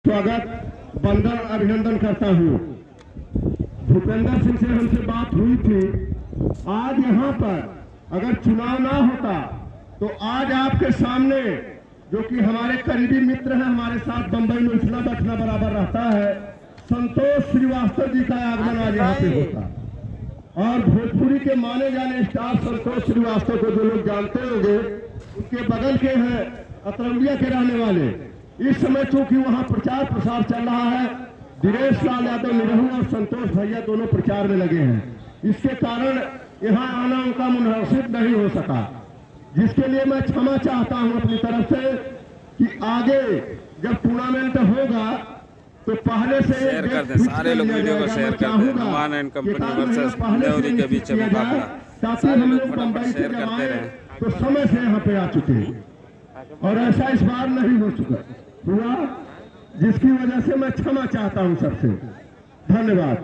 स्वागत वंदन अभिनंदन करता हूँ। भूपेंद्र सिंह से हमसे बात हुई थी। आज यहाँ पर अगर चुनाव ना होता तो आज आपके सामने जो कि हमारे करीबी मित्र हैं, हमारे साथ बंबई में उठना बैठना बराबर रहता है, संतोष श्रीवास्तव जी का आगमन आज यहाँ पे होता। और भोजपुरी के माने जाने स्टार संतोष श्रीवास्तव को जो लोग जानते होंगे, उनके बगल के हैं, अतरौलिया के रहने वाले। इस समय चूंकि वहां प्रचार प्रसार चल रहा है, दिनेश लाल यादव निरहू और संतोष भैया दोनों प्रचार में लगे हैं। इसके कारण यहां आना उनका मुनासिब नहीं हो सका, जिसके लिए मैं क्षमा चाहता हूं अपनी तरफ से कि आगे जब टूर्नामेंट होगा तो पहले से शेयर कर दें, सारे लोग वीडियो को शेयर कर दें। Numan and company versus Nyori के बीच मुकाबला, ताकि हम लोग बंबई से जब आए तो समय से यहाँ पे आ चुके हैं, और ऐसा इस बार नहीं हो चुका हुआ, जिसकी वजह से मैं क्षमा चाहता हूं सबसे। धन्यवाद।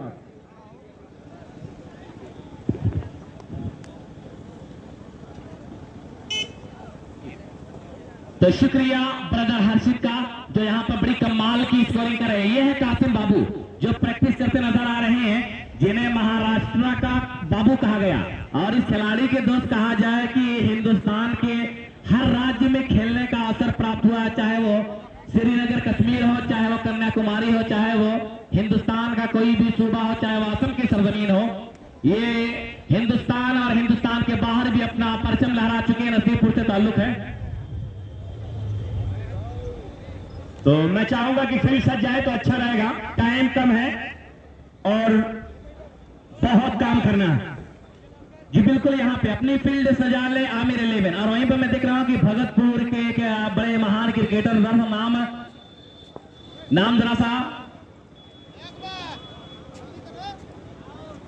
तो शुक्रिया ब्रदर हर्षित का, जो यहाँ पर बड़ी कमाल की स्कोरिंग कर रहे हैं। ये है कासिम बाबू, जो प्रैक्टिस करते नजर आ रहे हैं, जिन्हें महाराष्ट्र का बाबू कहा गया। और इस खिलाड़ी के दोस्त कहा जाए कि हिंदुस्तान के हर राज्य में खेलने का अवसर प्राप्त हुआ, चाहे वो श्रीनगर कश्मीर हो, चाहे वो कन्याकुमारी हो, चाहे वो हिंदुस्तान का कोई भी सूबा हो, चाहे वो असम की सरजमीन हो। ये हिंदुस्तान और हिंदुस्तान के बाहर भी अपना परचम लहरा चुके हैं, नसीबपुर से ताल्लुक है। तो मैं चाहूंगा कि फील्ड सज जाए तो अच्छा रहेगा, टाइम कम है और बहुत काम करना है। जी बिल्कुल, यहाँ पे अपनी फील्ड सजा ले आमिर 11। और वहीं पर मैं देख रहा हूँ कि भगतपुर के बड़े महान क्रिकेटर, नाम जरा सा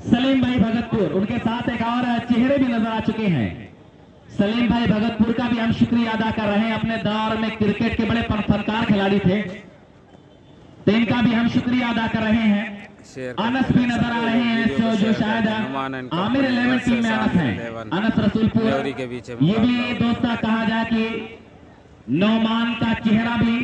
सलीम भाई भगतपुर, उनके साथ एक और चेहरे भी नजर आ चुके हैं। सलीम भाई भगतपुर का भी हम शुक्रिया अदा कर रहे हैं। अपने दौर में क्रिकेट के बड़े फनकार खिलाड़ी थे, तो इनका भी हम शुक्रिया अदा कर रहे हैं। अनस भी नजर आ रहे हैं, जो शायद आमिर 11 टीम में अनस है, अनस रसूलपुर। ये भी दोस्ता कहा जाए कि नौमान का चेहरा भी।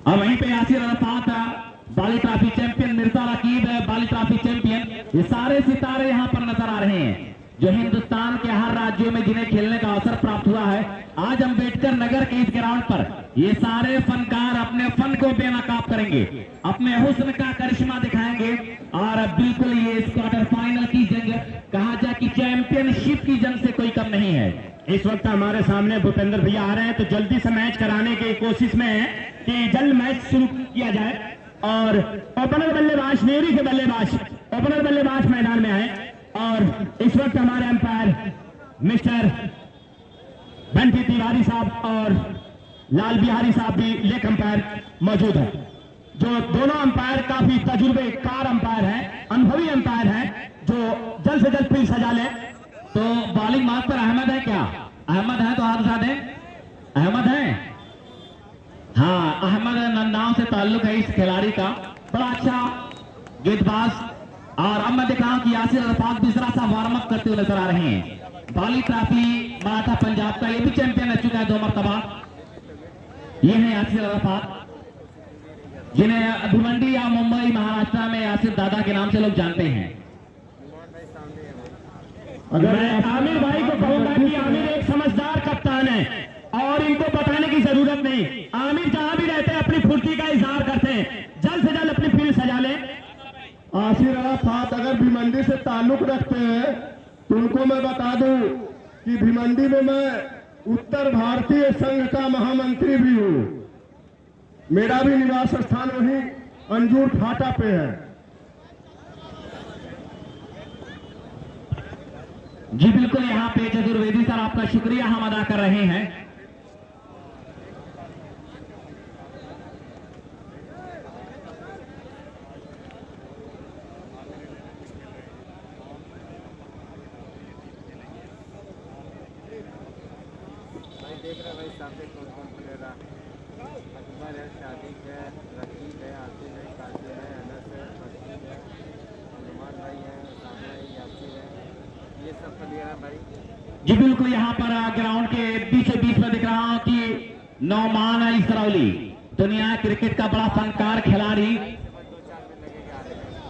और वहीं पे यासिर अरफात, बाली ट्रॉफी चैंपियन, मिर्जा रकीब बाली ट्रॉफी चैंपियन। ये सारे सितारे यहाँ पर नजर आ रहे हैं, जो हिंदुस्तान के हर राज्यों में जिन्हें खेलने का अवसर प्राप्त हुआ है। आज अम्बेडकर नगर के इस ग्राउंड पर ये सारे फनकार अपने फन को बेनकाब करेंगे, अपने हुस्न का करिश्मा दिखाएंगे। और बिल्कुल ये इस क्वार्टर फाइनल की जंग, कहा जाए कि चैंपियनशिप की जंग से कोई कम नहीं है। इस वक्त हमारे सामने भूपेंद्र भैया आ रहे हैं, तो जल्दी से मैच कराने की कोशिश में है कि जल्द मैच शुरू किया जाए। और ओपनर बल्लेबाज, न्योरी के बल्लेबाज, ओपनर बल्लेबाज मैदान में आए। और इस वक्त हमारे अंपायर मिस्टर बंटी तिवारी साहब और लाल बिहारी साहब भी लेग अंपायर मौजूद है, जो दोनों अंपायर काफी तजुर्बेकार अंपायर हैं, अनुभवी अंपायर हैं, जो जल्द से जल्द फील्ड सजा लें। तो बॉलिंग मास्टर अहमद है क्या? अहमद है तो हाथ उठा दें। अहमद है, हाँ, अहमद नाम से ताल्लुक है इस खिलाड़ी का, बड़ा अच्छा गेंदबाज। और अब मैं देख रहा हूं कि यासिर अरफात भी जरा सा वार्म अप करते हुए नजर आ रहे हैं। बाली ट्रॉफी मराठा पंजाब का ये भी चैंपियन रह चुका है 2 मरतबा। ये है यासिर अरफात, जिन्हें भिवंडी या मुंबई महाराष्ट्र में यासिर दादा के नाम से लोग जानते हैं। अगर आमिर भाई को कहूंगा कि आमिर एक समझदार कप्तान है और इनको बताने की जरूरत नहीं। आमिर जहां भी रहते हैं अपनी फुर्ती का इजहार करते हैं, जल्द से जल्द अपनी फील्ड सजा लें। आसिर अरफात अगर भिवंडी से ताल्लुक रखते हैं तो उनको मैं बता दूं कि भिवंडी में मैं उत्तर भारतीय संघ का महामंत्री भी हूं। मेरा भी निवास स्थान वहीं अंजूर फाटा पे है। जी बिल्कुल, यहाँ पे चतुर्वेदी सर, आपका शुक्रिया हम अदा कर रहे हैं। देख रहे भाई सामने कौन प्लेयर अकबर है, शादिक है, रकीब है, आसिफ है, कासिम है, अनस है, मस्जिद है, नुमान भाई है, सामने यासिर है, ये सब प्लेयर है भाई। जी बिल्कुल, यहाँ पर ग्राउंड के बीचों बीच में दिख रहा हूँ कि नौमान अली सरौली, दुनिया क्रिकेट का बड़ा फनकार खिलाड़ी,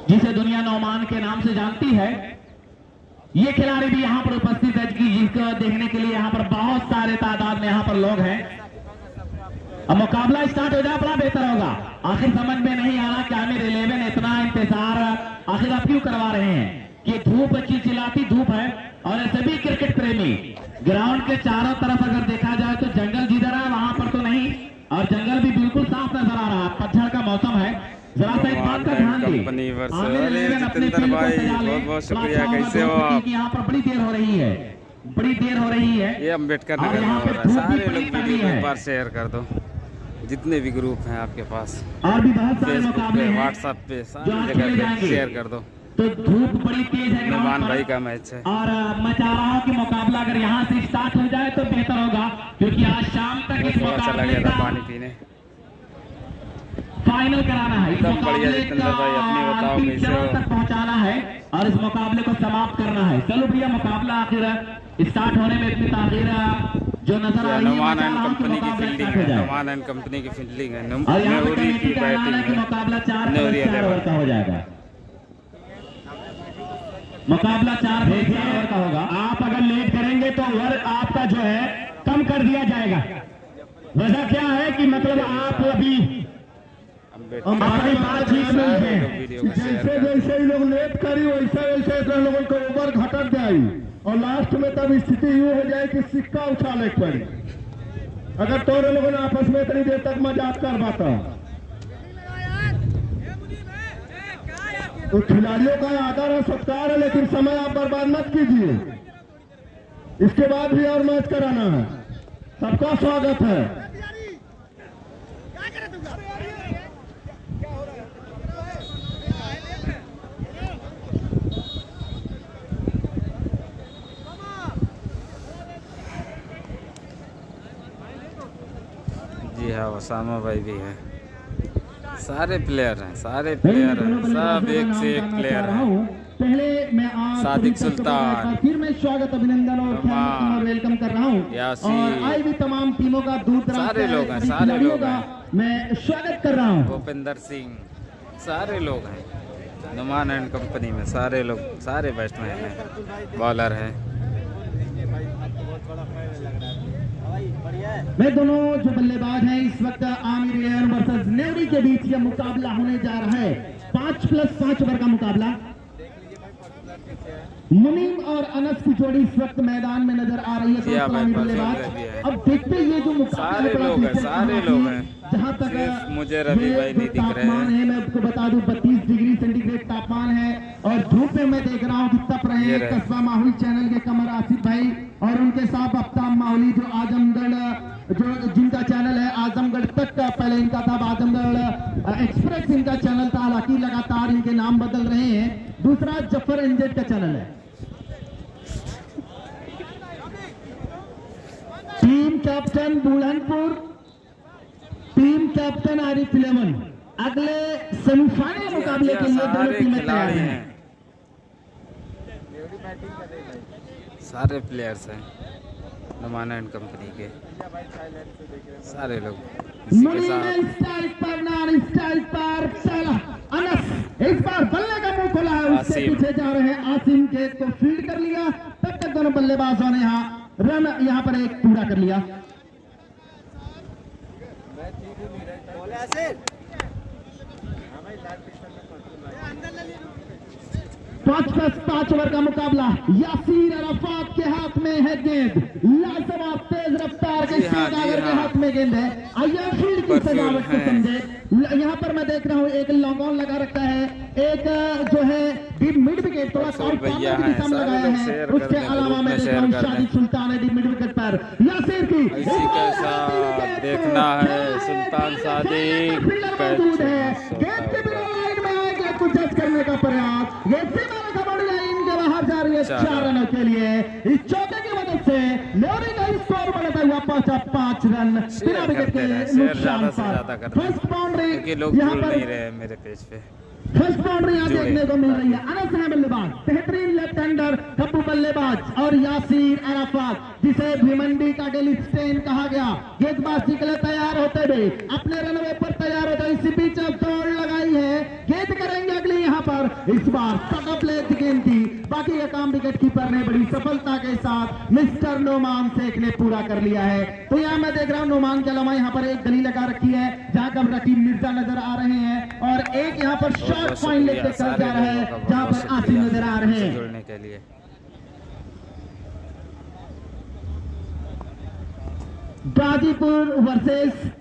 जिसे दुनिया नौमान के नाम से जानती है, ये खिलाड़ी भी यहाँ पर उपस्थित है, जिसको देखने के लिए यहाँ पर बहुत सारे तादाद में यहाँ पर लोग हैं। अब मुकाबला स्टार्ट हो जाए बड़ा बेहतर होगा। आखिर समझ में नहीं आ रहा कि आमिर 11 इतना इंतजार आखिर आप क्यों करवा रहे हैं कि धूप चिलचिलाती धूप है और सभी क्रिकेट प्रेमी ग्राउंड के चारों तरफ अगर देखा जाए तो जंगल जिधर है वहां पर तो नहीं, और जंगल भी बिल्कुल साफ नजर आ रहा है, पतझड़ का मौसम है। जरा सा इस बात का ध्यान दें। जितेंद्र भाई बहुत बहुत शुक्रिया। कैसे हो आप? यहाँ पर बड़ी देर हो रही है, बड़ी देर हो रही है। ये अम्बेडकर नगर में हो रहा है। सारे लोग वीडियो को एक बार शेयर कर दो, जितने भी ग्रुप हैं आपके पास, और भी बहुत सारे फेसबुक मुकाबले पे, हैं व्हाट्सएप पे, सारी जगह पे शेयर कर दो। तो धूप बड़ी तेज है नुमान भाई का मैच है और मैं चाह रहा हूँ कि मुकाबला अगर यहाँ से स्टार्ट हो जाए तो बेहतर होगा, क्योंकि आज शाम तक इस थोड़ा चला मुकाबले गया था का पानी पीने। फाइनल कराना है, इस एकदम बढ़िया मुकाबले जितेंद्र भाई, अपनी का बताओ अंतिम कैसे चरण हो? तक पहुँचाना है और इस मुकाबले को समाप्त करना है। चलो भैया, मुकाबला आखिर स्टार्ट होने में इतनी ताखीर जो नजर आ रही है, नुमान मैं एंड चाह रहा हूं कि कंपनी की मुकाबला फील्डिंग start हो है, जाए। नुमान एंड कंपनी की फील्डिंग है, और यहाँ पे न्यूरी कमेटी की का ऐलान है कि बैटिंग है, मुकाबला 4 न्यूरी ओवर का हो जाएगा। मुकाबला 4 ओवर का होगा। आप अगर लेट करेंगे तो ओवर आपका जो है कम कर दिया जाएगा। वजह क्या है कि मतलब आप अभी हमारी बातचीत में है वीडियो कि को शेयर जैसे कर जैसे ही लोग लेट करी वैसे वैसे इतना लोगों को ओवर घटक जाए और लास्ट में तब स्थिति यूं हो जाए कि सिक्का उछाले पड़े। अगर तोरे लोगों ने आपस में इतनी देर तक मजाक कर पाता तो खिलाड़ियों का आदर है, सत्कार है, लेकिन समय आप बर्बाद मत कीजिए। इसके बाद भी और मैच कराना है। सबका स्वागत है। जी हाँ, ओसामा भाई भी है, सारे प्लेयर हैं, सारे प्लेयर हैं, सब एक से एक प्लेयर हैं। पहले मैं आप सादिक सुल्तान, फिर मैं स्वागत अभिनंदन और वेलकम कर रहा हूँ, यासीर, और आई भी तमाम टीमों का दूर दराज सारे के लोग हैं, सभी सारे खिलाड़ियों लोग का हैं। मैं स्वागत कर रहा हूँ। भूपेंद्र सिंह, सारे लोग हैं नुमान एंड कंपनी में, सारे लोग, सारे बैट्समैन हैं, बॉलर हैं। मैं दोनों जो बल्लेबाज हैं इस वक्त आमिर 11 वर्सेस नेवरी के बीच यह मुकाबला होने जा रहा है। 5+5 ओवर का मुकाबला। मुनीम और अनस की जोड़ी इस वक्त मैदान में नजर आ रही है। जी हाँ भाई, बल्लेबाज परफेक्ट भी है। अब देखते ये जो मुकाबला सारे बड़ा लोग हैं, दिलचस्प सारे होगा लोग कि हैं। जहां तक सिर्फ मुझे रवि ये भाई नहीं जो दिख रहे तापमान हैं। है, मैं आपको बता दूं 32 डिग्री सेंटीग्रेड तापमान है और धूप में मैं देख रहा हूँ कि तप रहे ये हैं रहे। कस्बा माहौल चैनल के कमर आसिफ भाई और उनके साथ आफ्ताब माहौली जो आजमगढ़ जो जिनका चैनल है आजमगढ़ तक का, पहले इनका था आजमगढ़ एक्सप्रेस इनका चैनल था, हालांकि लगातार इनके नाम बदल रहे हैं। दूसरा जफर एनजेड का चैनल है। Team captain Bulandpur, team captain Arif 11 अगले सेमीफाइनल मुकाबले के लिए दोनों सारे टीमें तैयार खिलाड़ी हैं। हैं, सारे प्लेयर्स हैं नुमान एंड कंपनी के, सारे लोग इसी के साथ। स्टाइल पर चला अनस इस बार बल्ले का मुंह खोला है, उससे आसिम। पीछे जा रहे हैं आसिम के को फील्ड कर लिया। तब तक दोनों बल्लेबाजों ने यहाँ रन यहाँ पर एक पूरा कर लिया। 5+5 ओवर का मुकाबला। यासीर अराफात के हाथ में है गेंद, लाजवाब तेज रफ्तार के जी हाँ, सौदागर जी के हाँ। हाथ में गेंद है। आइए फील्ड की परफ्यूम सजावट को है। समझे। यहाँ पर मैं देख रहा हूँ एक लॉन्ग ऑन लगा रखा है, एक जो है डीप मिड विकेट थोड़ा परफ्यूम साउथ भैया कॉर्नर की हैं, दिशा में सारे लगाया लोग है। शेयर कर उसके दें, अलावा ग्रुप मैं में देख रहा शेयर हूँ कर शादी दें। सुल्तान है डीप मिड विकेट पर। यासीर की इसी के साथ देखना है सुल्तान सादिक मौजूद है। गेंद के बिना लाइन में आएगा कुछ जज करने का प्रयास। ये सीमा कबड्डी लाइन के बाहर जा रही है 4 रनों के लिए। इस चौके की मदद से लोरी का स्कोर बढ़ता हुआ पहुंचा 5 रन बिना विकेट के शेयर नुकसान ज्यादा से ज्यादा पर। करते हैं, फर्स्ट बाउंड्री क्योंकि लोग यहाँ भूल पर नहीं रहे हैं मेरे पेज पे। फर्स्ट बाउंड्री यहाँ देखने को मिल रही है। अनस है बल्लेबाज, बेहतरीन लेफ्ट हैंडर कप्पू बल्लेबाज और यासीर अराफात जिसे भिमंडी का डेलिस्टेन कहा गया, गेंदबाजी के लिए तैयार होते हुए अपने रनवे पर तैयार होते। इसी बीच अब दौड़ लगाई है, गेंद करेंगे अगली यहाँ पर इस बार सटअप लेग गेंद थी, बाकी ये काम विकेट कीपर ने बड़ी सफलता के साथ मिस्टर नोमान शेख ने पूरा कर लिया है। तो यहाँ मैं देख रहा हूँ नोमान के अलावा यहाँ पर एक गली लगा रखी है जहाँ पर रकीब मिर्जा नजर आ रहे हैं और एक यहाँ पर शॉर्ट पॉइंट लेकर चल जा रहा है जहाँ पर आसिम नजर आ रहे हैं। जुड़ने के लिए गाजीपुर वर्सेस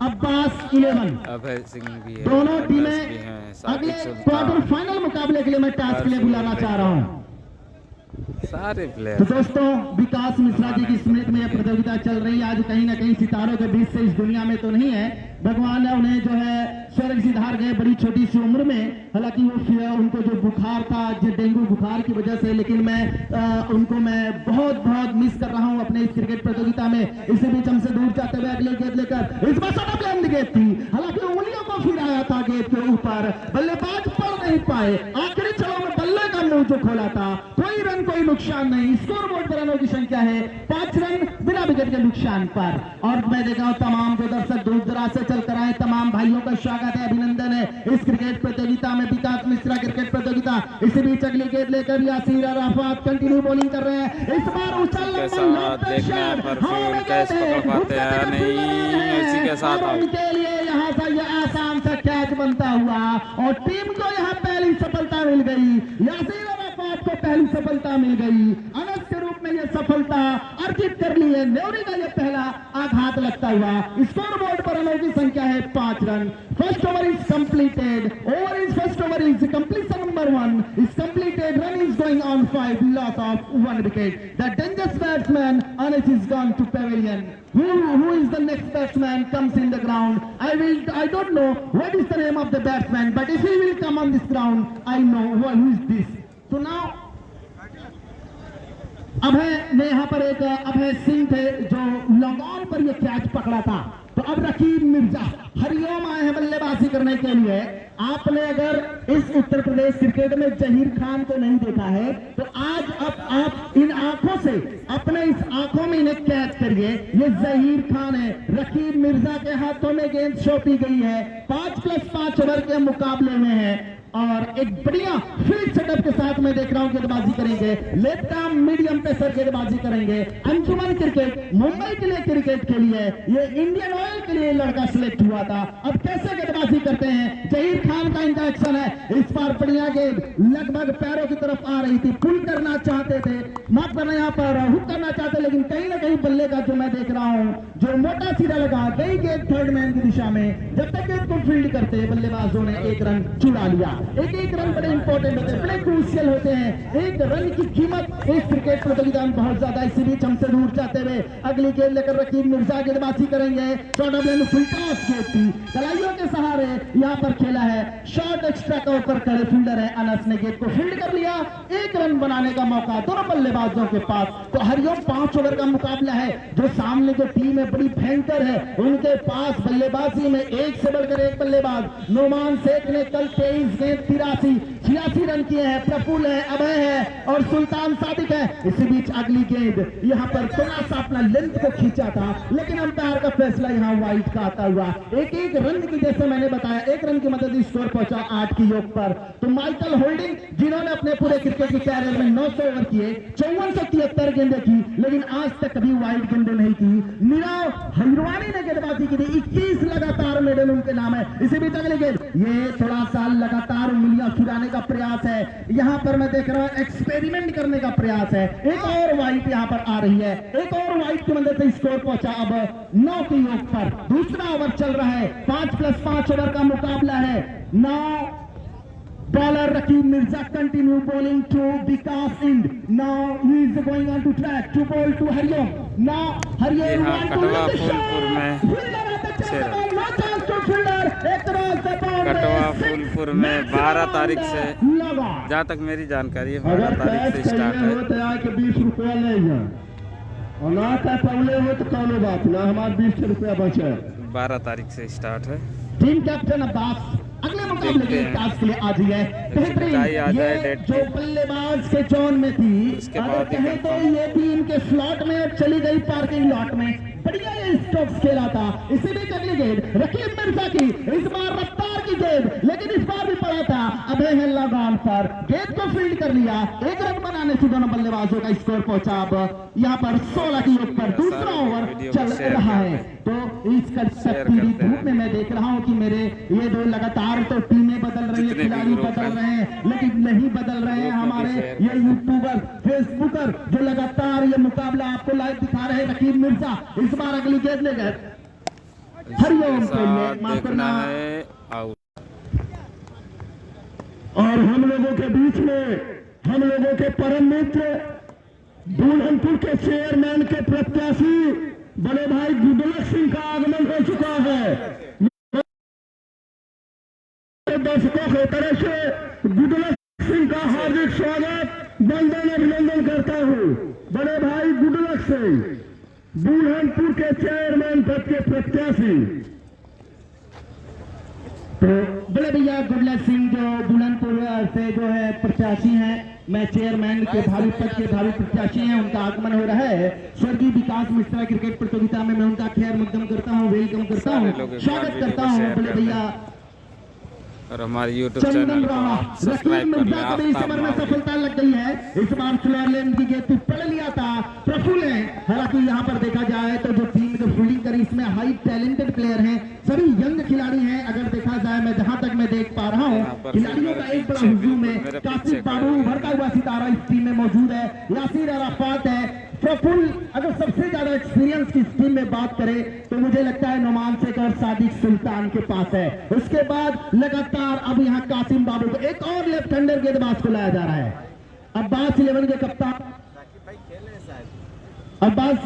अब्बास 11 अभय सिंह भी है, दोनों अब्बास टीमें भी हैं, अगले सादिक सुल्तान, क्वार्टर फाइनल मुकाबले के लिए मैं टास्क के लिए बुलाना चाह रहा हूँ। सारे तो प्लेयर दोस्तों विकास मिश्रा जी की स्मृति में यह प्रतियोगिता चल रही है। आज कहीं ना कहीं सितारों के बीच से इस दुनिया में तो नहीं है, भगवान ने उन्हें जो है स्वर्ग सिधार गए बड़ी छोटी सी उम्र में। हालांकि वो उनको जो बुखार था, जो डेंगू बुखार की वजह से, लेकिन मैं उनको मैं बहुत बहुत मिस कर रहा हूं अपने इस क्रिकेट प्रतियोगिता में। इसी बीच हमसे दूर जाते हुए अगले गेंद लेकर इस बार सटअप लेंथ गेंद थी, हालांकि उंगलियों को फिराया था गेंद के ऊपर, बल्लेबाज पढ़ नहीं पाए, आखिरी छड़ों में बल्ले का मुंह जो खोला था। कोई रन कोई नुकसान नहीं, स्कोर बोर्ड पर रनों की संख्या है 5 रन बिना विकेट के नुकसान पर। और मैं देखा हूं तमाम जो दर्शक दूर दराज से चलकर आए तमाम भाइयों का स्वागत है, अभिनंदन है इस क्रिकेट प्रतियोगिता में, विकास मिश्रा क्रिकेट प्रतियोगिता। इसी बीच अगली गेंद लेकर यासीर अराफात कंटिन्यू बॉलिंग कर रहे हैं, इस बार उछल के साथ देखने पर फील्ड कैच पकड़ पाते हैं नहीं, इसी के साथ उनके लिए यहाँ से यह आसान सा कैच बनता हुआ और टीम को यहाँ पहली सफलता मिल गई, यासीर अराफात को पहली सफलता मिल गई। अनस के रूप में यह सफलता अर्जित कर ली है, न्योरी का यह पहला आघात लगता हुआ। स्कोर बोर्ड पर रनों की संख्या है 5 run. First over is completed, over is first over is completion number 1 is completed, run is going on 5, loss of 1 wicket. The dangerous batsman Anas is gone to pavilion. Who is the next batsman comes in the ground? I don't know what is the name of the batsman, but if he will come on this ground, I know who is this. So now अभय ने यहाँ पर एक अभय सिंह थे जो long on पर ये catch पकड़ा था। तो अब रकीब मिर्जा हरिओम आए हैं बल्लेबाजी करने के लिए। आपने अगर इस उत्तर प्रदेश क्रिकेट में जहीर खान को नहीं देखा है तो आज अब आप इन आंखों से अपने इस आंखों में इन्हें कैद करिए, ये जहीर खान है। रकीब मिर्जा के हाथों में गेंद सौंपी गई है, 5+5 ओवर के मुकाबले में है और एक बढ़िया फील्ड सेटअप के साथ मैं देख रहा हूं गेंदबाजी करेंगे, लेफ्ट आर्म मीडियम पेसर गेंदबाजी करेंगे। अंजुमन क्रिकेट मुंबई के लिए क्रिकेट के लिए ये इंडियन ऑयल के लिए लड़का सिलेक्ट हुआ था। अब कैसे गेंदबाजी करते हैं, जहीर खान का इंटरेक्शन है, इस बार बढ़िया गेंद लगभग पैरों की तरफ आ रही थी, पुल करना चाहते थे, माफ करना यहाँ पर हुक करना चाहते, लेकिन कहीं ना कहीं बल्ले का जो मैं देख रहा हूं जो मोटा सीधा लगा गई गेंद थर्ड मैन की दिशा में। जब तक गेंद को फील्ड करते बल्लेबाजों ने 1 रन चुरा लिया। एक रन बड़े इंपॉर्टेंट होते हैं, बड़े क्रूशियल होते हैं, 1 रन की कीमत इस क्रिकेट प्रतियोगिता में बहुत ज्यादा। इसी बीच हमसे दूर जाते हुए अगली गेंद लेकर रकीब मिर्जा गेंदबाजी करेंगे, short of lane full toss गेंद थी, कलाइयों के सहारे यहाँ पर खेला है, शॉर्ट एक्स्ट्रा का ऊपर खड़े फील्डर है, अनस ने गेंद को फील्ड कर लिया, 1 रन बनाने का मौका दोनों बल्लेबाजों के पास। तो हरिओम 5 ओवर का मुकाबला है, जो सामने जो टीम है बड़ी भयंकर है, उनके पास बल्लेबाजी में 1 से बढ़कर 1 बल्लेबाज। नोमान शेख ने कल 23 गेंद 86 रन किए हैं, प्रफुल्ल है, अभय है और सुल्तान सादिक है। इसी बीच अगली गेंद यहाँ पर थोड़ा सा अपना लेंथ को खींचा था, लेकिन अंपायर का फैसला यहाँ वाइड का आता हुआ। एक रन की, जैसे मैंने बताया, 1 रन की मदद स्कोर पहुंचा 8 की योग पर। तो माइकल होल्डिंग जिन्होंने अपने पूरे क्रिकेट के कैरियर में 900 ओवर किए, 5473 गेंदें की, लेकिन आज तक कभी वाइड गेंदें नहीं की। नीरव हिरवानी ने गेंदबाजी की थी, 21 लगातार मेडल उनके नाम है। इसी बीच अगली गेंद, ये थोड़ा सा लगातार उंगलियां छुड़ाने का प्रयास है, यहाँ पर मैं देख रहा हूं एक्सपेरिमेंट करने का प्रयास है। एक और वाइड यहाँ पर आ रही है, एक और वाइड की मदद से स्कोर पहुंचा अब 9 की योग पर। दूसरा ओवर चल रहा है, 5+5 ओवर का मुकाबला है। 9 bowler Rakib Mirza continue bowling to Vikas end, now he is going on to track to ball to Hariom. Now Hariom Katwa Phulpur में कटवा फूलपुर में 12 तारीख से, जहाँ तक मेरी जानकारी है 12 तारीख से स्टार्ट है। 20 रुपया ले जाए और ना पहले हो तो कौनो बात ना, हमारे 20 रुपया बचे। 12 तारीख से स्टार्ट है। टीम कैप्टन अब्बास अगले मुकाबले के टास्क के लिए आज ही है बेहतरीन। ये जो बल्लेबाज के जोन में थी, अगर कहें तो ये थी इनके स्लॉट में और चली गई पार्किंग लॉट में। बढ़िया ये स्ट्रोक्स खेला था। इसी बीच अगली गेंद रकीब मिर्जा की, इस बार रफ्तार की गेंद, लेकिन इस बार भी पड़ा था अभय हल्ला बॉल पर, गेंद को फील्ड कर लिया। एक रन बनाने से दोनों बल्लेबाजों का स्कोर पहुंचा अब यहाँ पर 16 की योग पर दूसरा ओवर चल रहा है। तो इस कड़कती धूप में मैं देख रहा हूं कि मेरे ये दो लगातार तो टीमें बदल रही है, खिलाड़ी बदल रहे हैं, लेकिन नहीं बदल रहे हैं हमारे ये यूट्यूबर फेसबुकर जो लगातार ये मुकाबला आपको लाइव दिखा रहे हैं। रकीब मिर्जा इस बार अगली गेंद ले गए, हरिओम के लिए माफ करना है। और हम लोगों के बीच में हम लोगों के परम मित्र बुरहानपुर के चेयरमैन के प्रत्याशी बड़े भाई गुडलक सिंह का आगमन हो चुका है। दर्शकों की तरफ से गुडलक सिंह का हार्दिक स्वागत, वंदन, अभिनंदन करता हूं। बड़े भाई गुडलक सिंह बुरहानपुर के चेयरमैन पद के प्रत्याशी। तो बड़े भैया गुडलक सिंह जो बुलंदपुर से जो है प्रत्याशी हैं, मैं चेयरमैन के भावी पद के भावी प्रत्याशी हैं, उनका आगमन हो रहा है। स्वर्गीय विकास मिश्रा क्रिकेट प्रतियोगिता में मैं उनका खैर मकदम करता हूँ, वेलकम करता हूँ, स्वागत करता हूँ। बड़े भैया और हमारे YouTube चैनल को सब्सक्राइब कर लें। इस ओवर में सफलता लग गई है। इस बार स्लोरलैंड की गेंद पढ़ लिया था प्रफुल्ल है। हालांकि यहाँ पर देखा जाए तो जो टीम जो फील्डिंग करी इसमें हाई टैलेंटेड प्लेयर हैं, सभी यंग खिलाड़ी हैं। अगर देखा जाए मैं जहां तक मैं देख पा रहा हूँ खिलाड़ियों का एक बड़ा हुजूम है। कासिफ बाबू उभरता हुआ सितारा इस टीम में मौजूद है, यासीर अराफात है, प्रफुल्ल। अगर सबसे ज्यादा एक्सपीरियंस की टीम में बात करें तो मुझे लगता है नुमान शेख और सादिक सुल्तान के पास है। उसके बाद लगातार अब यहाँ कासिम बाबू को एक और लेफ्ट हैंडर गेंदबाज को लाया जा रहा है। अब्बास 11 के कप्तान अब्बास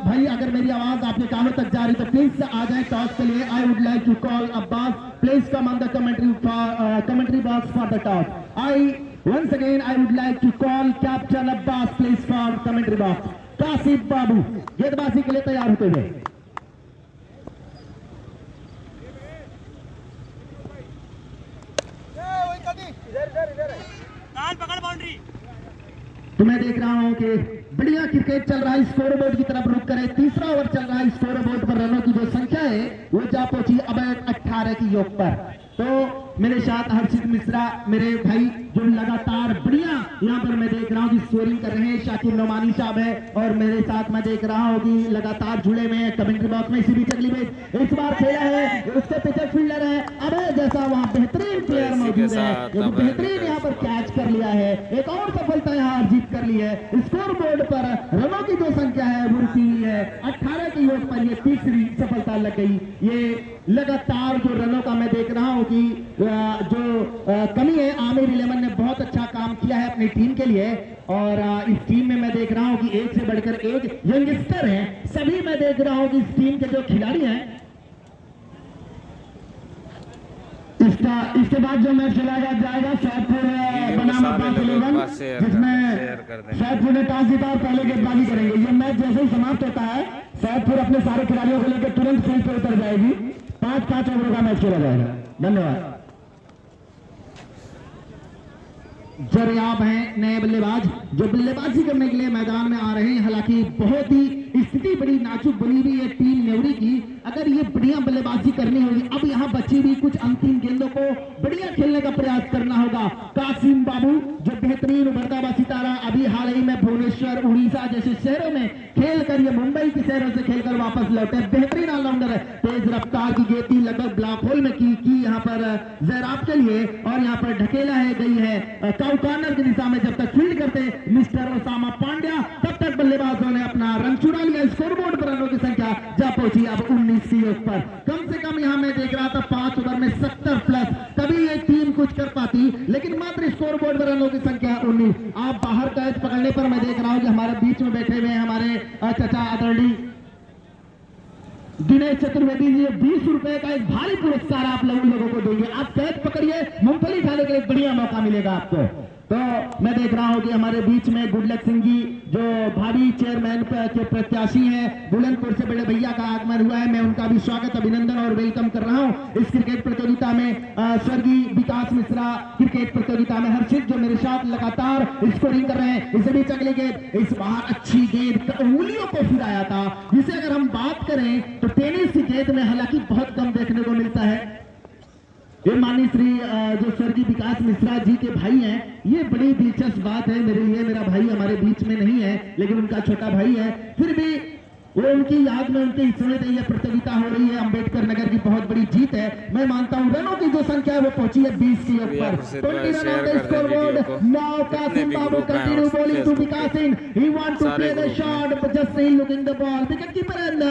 भाई, अगर मेरी आवाज आपके कानों तक जा रही तो प्लीज आ जाए टॉस के लिए। I would like to call Abbas, please come on the commentary box for the toss. Once again, I would like to call Captain Abbas, please, for commentary box. Kashif Babu गेंदबाजी के लिए तैयार होते हुए। तो मैं देख रहा हूं कि बढ़िया क्रिकेट चल रहा है। स्कोर बोर्ड की तरफ रुक करे, तीसरा ओवर चल रहा है। स्कोर बोर्ड पर रनों की जो संख्या है वो जा पहुंची अब 18 की योग पर। तो मेरे साथ हर्षित मिश्रा मेरे भाई जो लगातार बढ़िया यहाँ पर मैं देख रहा हूँ कि स्कोरिंग कर रहे हैं। शाकिब नोमानी साहब है और मेरे साथ मैं देख रहा हूँ कि लगातार जुड़े हुए हैं कमेंट्री बॉक्स में। इसी बीच अगली मैच इस बार खेला है, उसके पिचर फील्डर है अभय जैसा वहाँ बेहतरीन प्लेयर मौजूद है, बेहतरीन यहाँ पर कैच कर लिया है। एक और सफलता यहाँ अर्जित कर ली है। स्कोर बोर्ड पर रनों की जो संख्या है वो रुकी हुई है 18 की योग पर। ये तीसरी सफलता लग गई। ये लगातार जो रनों का मैं देख रहा हूं कि जो कमी है, आमिर 11 ने बहुत अच्छा काम किया है अपनी टीम के लिए। और इस टीम में मैं देख रहा हूं कि एक से बढ़कर एक यंगस्टर हैं। सभी मैं देख रहा हूं कि इस टीम के जो खिलाड़ी हैं, इसके बाद जो मैच खेला जाएगा सैदपुर बनाम अब्बास 11, जिसमें सैदपुर ने टॉस जीता और पहले गेंदबाजी करेंगे। ये मैच जैसे ही समाप्त होता है सैदपुर अपने सारे खिलाड़ियों को लेकर तुरंत फील्ड पर उतर जाएगी। 5-5 ओवरों का मैच खेला जाएगा। धन्यवाद। जरियाब हैं नए बल्लेबाज जो बल्लेबाजी करने के लिए मैदान में आ रहे हैं। हालांकि बहुत ही स्थिति बड़ी नाजुक बनी हुई है टीम न्योरी की। अगर ये बढ़िया बल्लेबाजी करनी होगी, अब यहाँ बची हुई कुछ अंतिम गेंदों को बढ़िया खेलने का प्रयास करना होगा। कासिम बाबू जो बेहतरीन उभरता हुआ सितारा, अभी हाल ही में भुवनेश्वर उड़ीसा जैसे शहरों में खेलकर ये मुंबई के शहरों से खेलकर वापस लौटे, बेहतरीन ऑलराउंडर है। तेज रफ्तार की गेंद लगभग ब्लॉक होल में की यहाँ पर जैराब के लिए, और यहाँ पर ढकेला है गई है काउ कॉर्नर की दिशा में। जब तक फील्ड करते मिस्टर ओसामा पांड्या, तब तक बल्लेबाजों ने अपना रन चुरा लिया। स्कोरबोर्ड पर रनों की संख्या जा पहुंची अब 19 की योग पर। कम से कम यहाँ मैं देख रहा था 5 ओवर में 70 प्लस, तभी ये टीम कुछ कर पाती, लेकिन मात्र स्कोरबोर्ड पर रनों की संख्या 19। आप बाहर कैच पकड़ने पर मैं देख रहा हूं कि हमारे बीच में बैठे हुए हमारे चचा आदरणीय दिनेश चतुर्वेदी जी 20 रुपए का एक भारी पुरस्कार आप लोगों को देंगे। आप कैच पकड़िए, मूंगफली खाने का एक बढ़िया मौका मिलेगा आपको। तो मैं देख रहा हूं कि हमारे बीच में गुडलक सिंह जी जो भावी चेयरमैन के प्रत्याशी हैं, बुलंदपुर से बड़े भैया का आगमन हुआ है। मैं उनका भी स्वागत, अभिनंदन और वेलकम कर रहा हूं इस क्रिकेट प्रतियोगिता में। स्वर्गीय विकास मिश्रा क्रिकेट प्रतियोगिता में हर्षित जो मेरे साथ लगातार स्कोरिंग कर रहे हैं। इस बीच अगली गेंद, इस बार अच्छी गेंद उंगलियों को फिराया था, जिसे अगर हम बात करें तो टेनिस की गेंद में हालांकि बहुत कम देखने को मिलता है। ये माननीय श्री जो स्वर्गीय विकास मिश्रा जी के भाई हैं, ये बड़ी दिलचस्प बात है मेरे लिए। मेरा भाई हमारे बीच में नहीं है, लेकिन उनका छोटा भाई है, फिर भी वो उनकी याद में उनके समय में यह प्रतियोगिता हो रही है। अंबेडकर नगर की बहुत बड़ी जीत है। मैं मानता हूं रनों की जो संख्या है वो पहुंची है 20 के ऊपर। 20 run on the scoreboard. Now Qasim Babu continue bowling to Vikas Singh. He want to play the shot but just he looking the ball. Wicket keeper and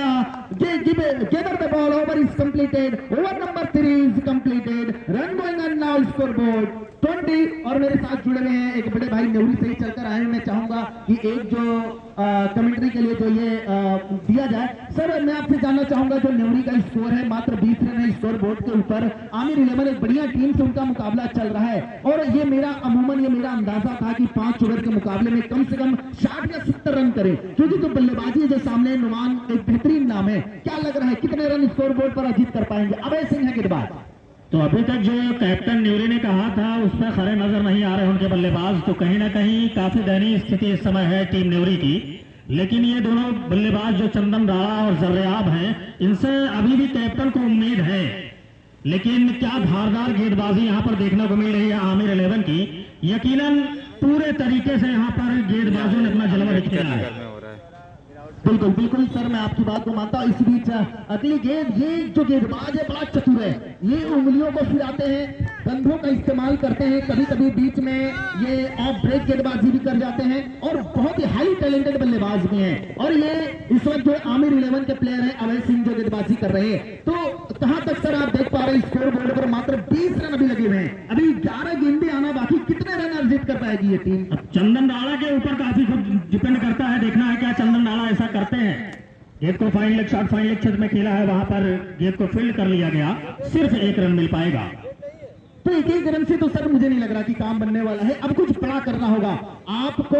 gather the ball. Over is completed. Over number 3 is completed. Run going on now scoreboard 20। और मेरे साथ जुड़े हुए हैं एक बड़े भाई नेवरी से ही चलकर आए हैं। मैं चाहूंगा कि एक जो कमेंट्री के लिए जो ये दिया जाए। सर मैं आपसे जानना चाहूंगा जो नेवरी का स्कोर है मात्र 20 रन है स्कोर बोर्ड के ऊपर। आमिर 11 एक बढ़िया टीम से उनका मुकाबला चल रहा है, और ये मेरा अंदाजा था कि 5 ओवर के मुकाबले में कम से कम 60 या 70 रन करें, क्योंकि जो बल्लेबाजी है जो सामने नुमान एक बेहतरीन नाम है। क्या लग रहा है कितने रन स्कोर बोर्ड पर अजीत कर पाएंगे? अभय सिंह है गेंदबाज। तो अभी तक जो कैप्टन न्यूरी ने कहा था उस पर खरे नजर नहीं आ रहे उनके बल्लेबाज, तो कहीं ना कहीं काफी दयनीय स्थिति इस समय है टीम न्यूरी की। लेकिन ये दोनों बल्लेबाज जो चंदन राणा और जर्याब हैं, इनसे अभी भी कैप्टन को उम्मीद है। लेकिन क्या धारदार गेंदबाजी यहाँ पर देखने को मिल रही है आमिर 11 की। यकीनन पूरे तरीके से यहाँ पर गेंदबाजों ने अपना जलवा दिखाया है। बिल्कुल बिल्कुल सर, मैं आपकी बात को मानता हूँ। इस बीच अगली गेंद, ये जो गेंदबाज है बड़ा चतुर है, ये उंगलियों को फिराते हैं, कंधों का इस्तेमाल करते हैं, कभी कभी बीच में ये ऑफ ब्रेक गेंदबाजी भी कर जाते हैं, और बहुत ही हाई टैलेंटेड बल्लेबाज भी हैं। और ये इस वक्त जो आमिर 11 के प्लेयर हैं अभय सिंह जो गेंदबाजी कर रहे हैं, तो कहां तक सर आप देख पा रहे हैं स्कोर बोर्ड पर मात्र 20 रन अभी लगे हुए हैं, अभी 11 गेंदें आना बाकी। कितने रन अर्जित कर पाएगी ये टीम? चंदन राणा के ऊपर काफी डिपेंड करता है, देखना है क्या चंदन राणा ऐसा करते हैं। गेंद को fine leg shot, fine leg क्षेत्र में खेला है, वहां पर गेंद को फील्ड कर लिया गया, सिर्फ 1 रन मिल पाएगा। तो एक रन से तो सर मुझे नहीं लग रहा कि काम बनने वाला है। अब कुछ बड़ा करना होगा, आपको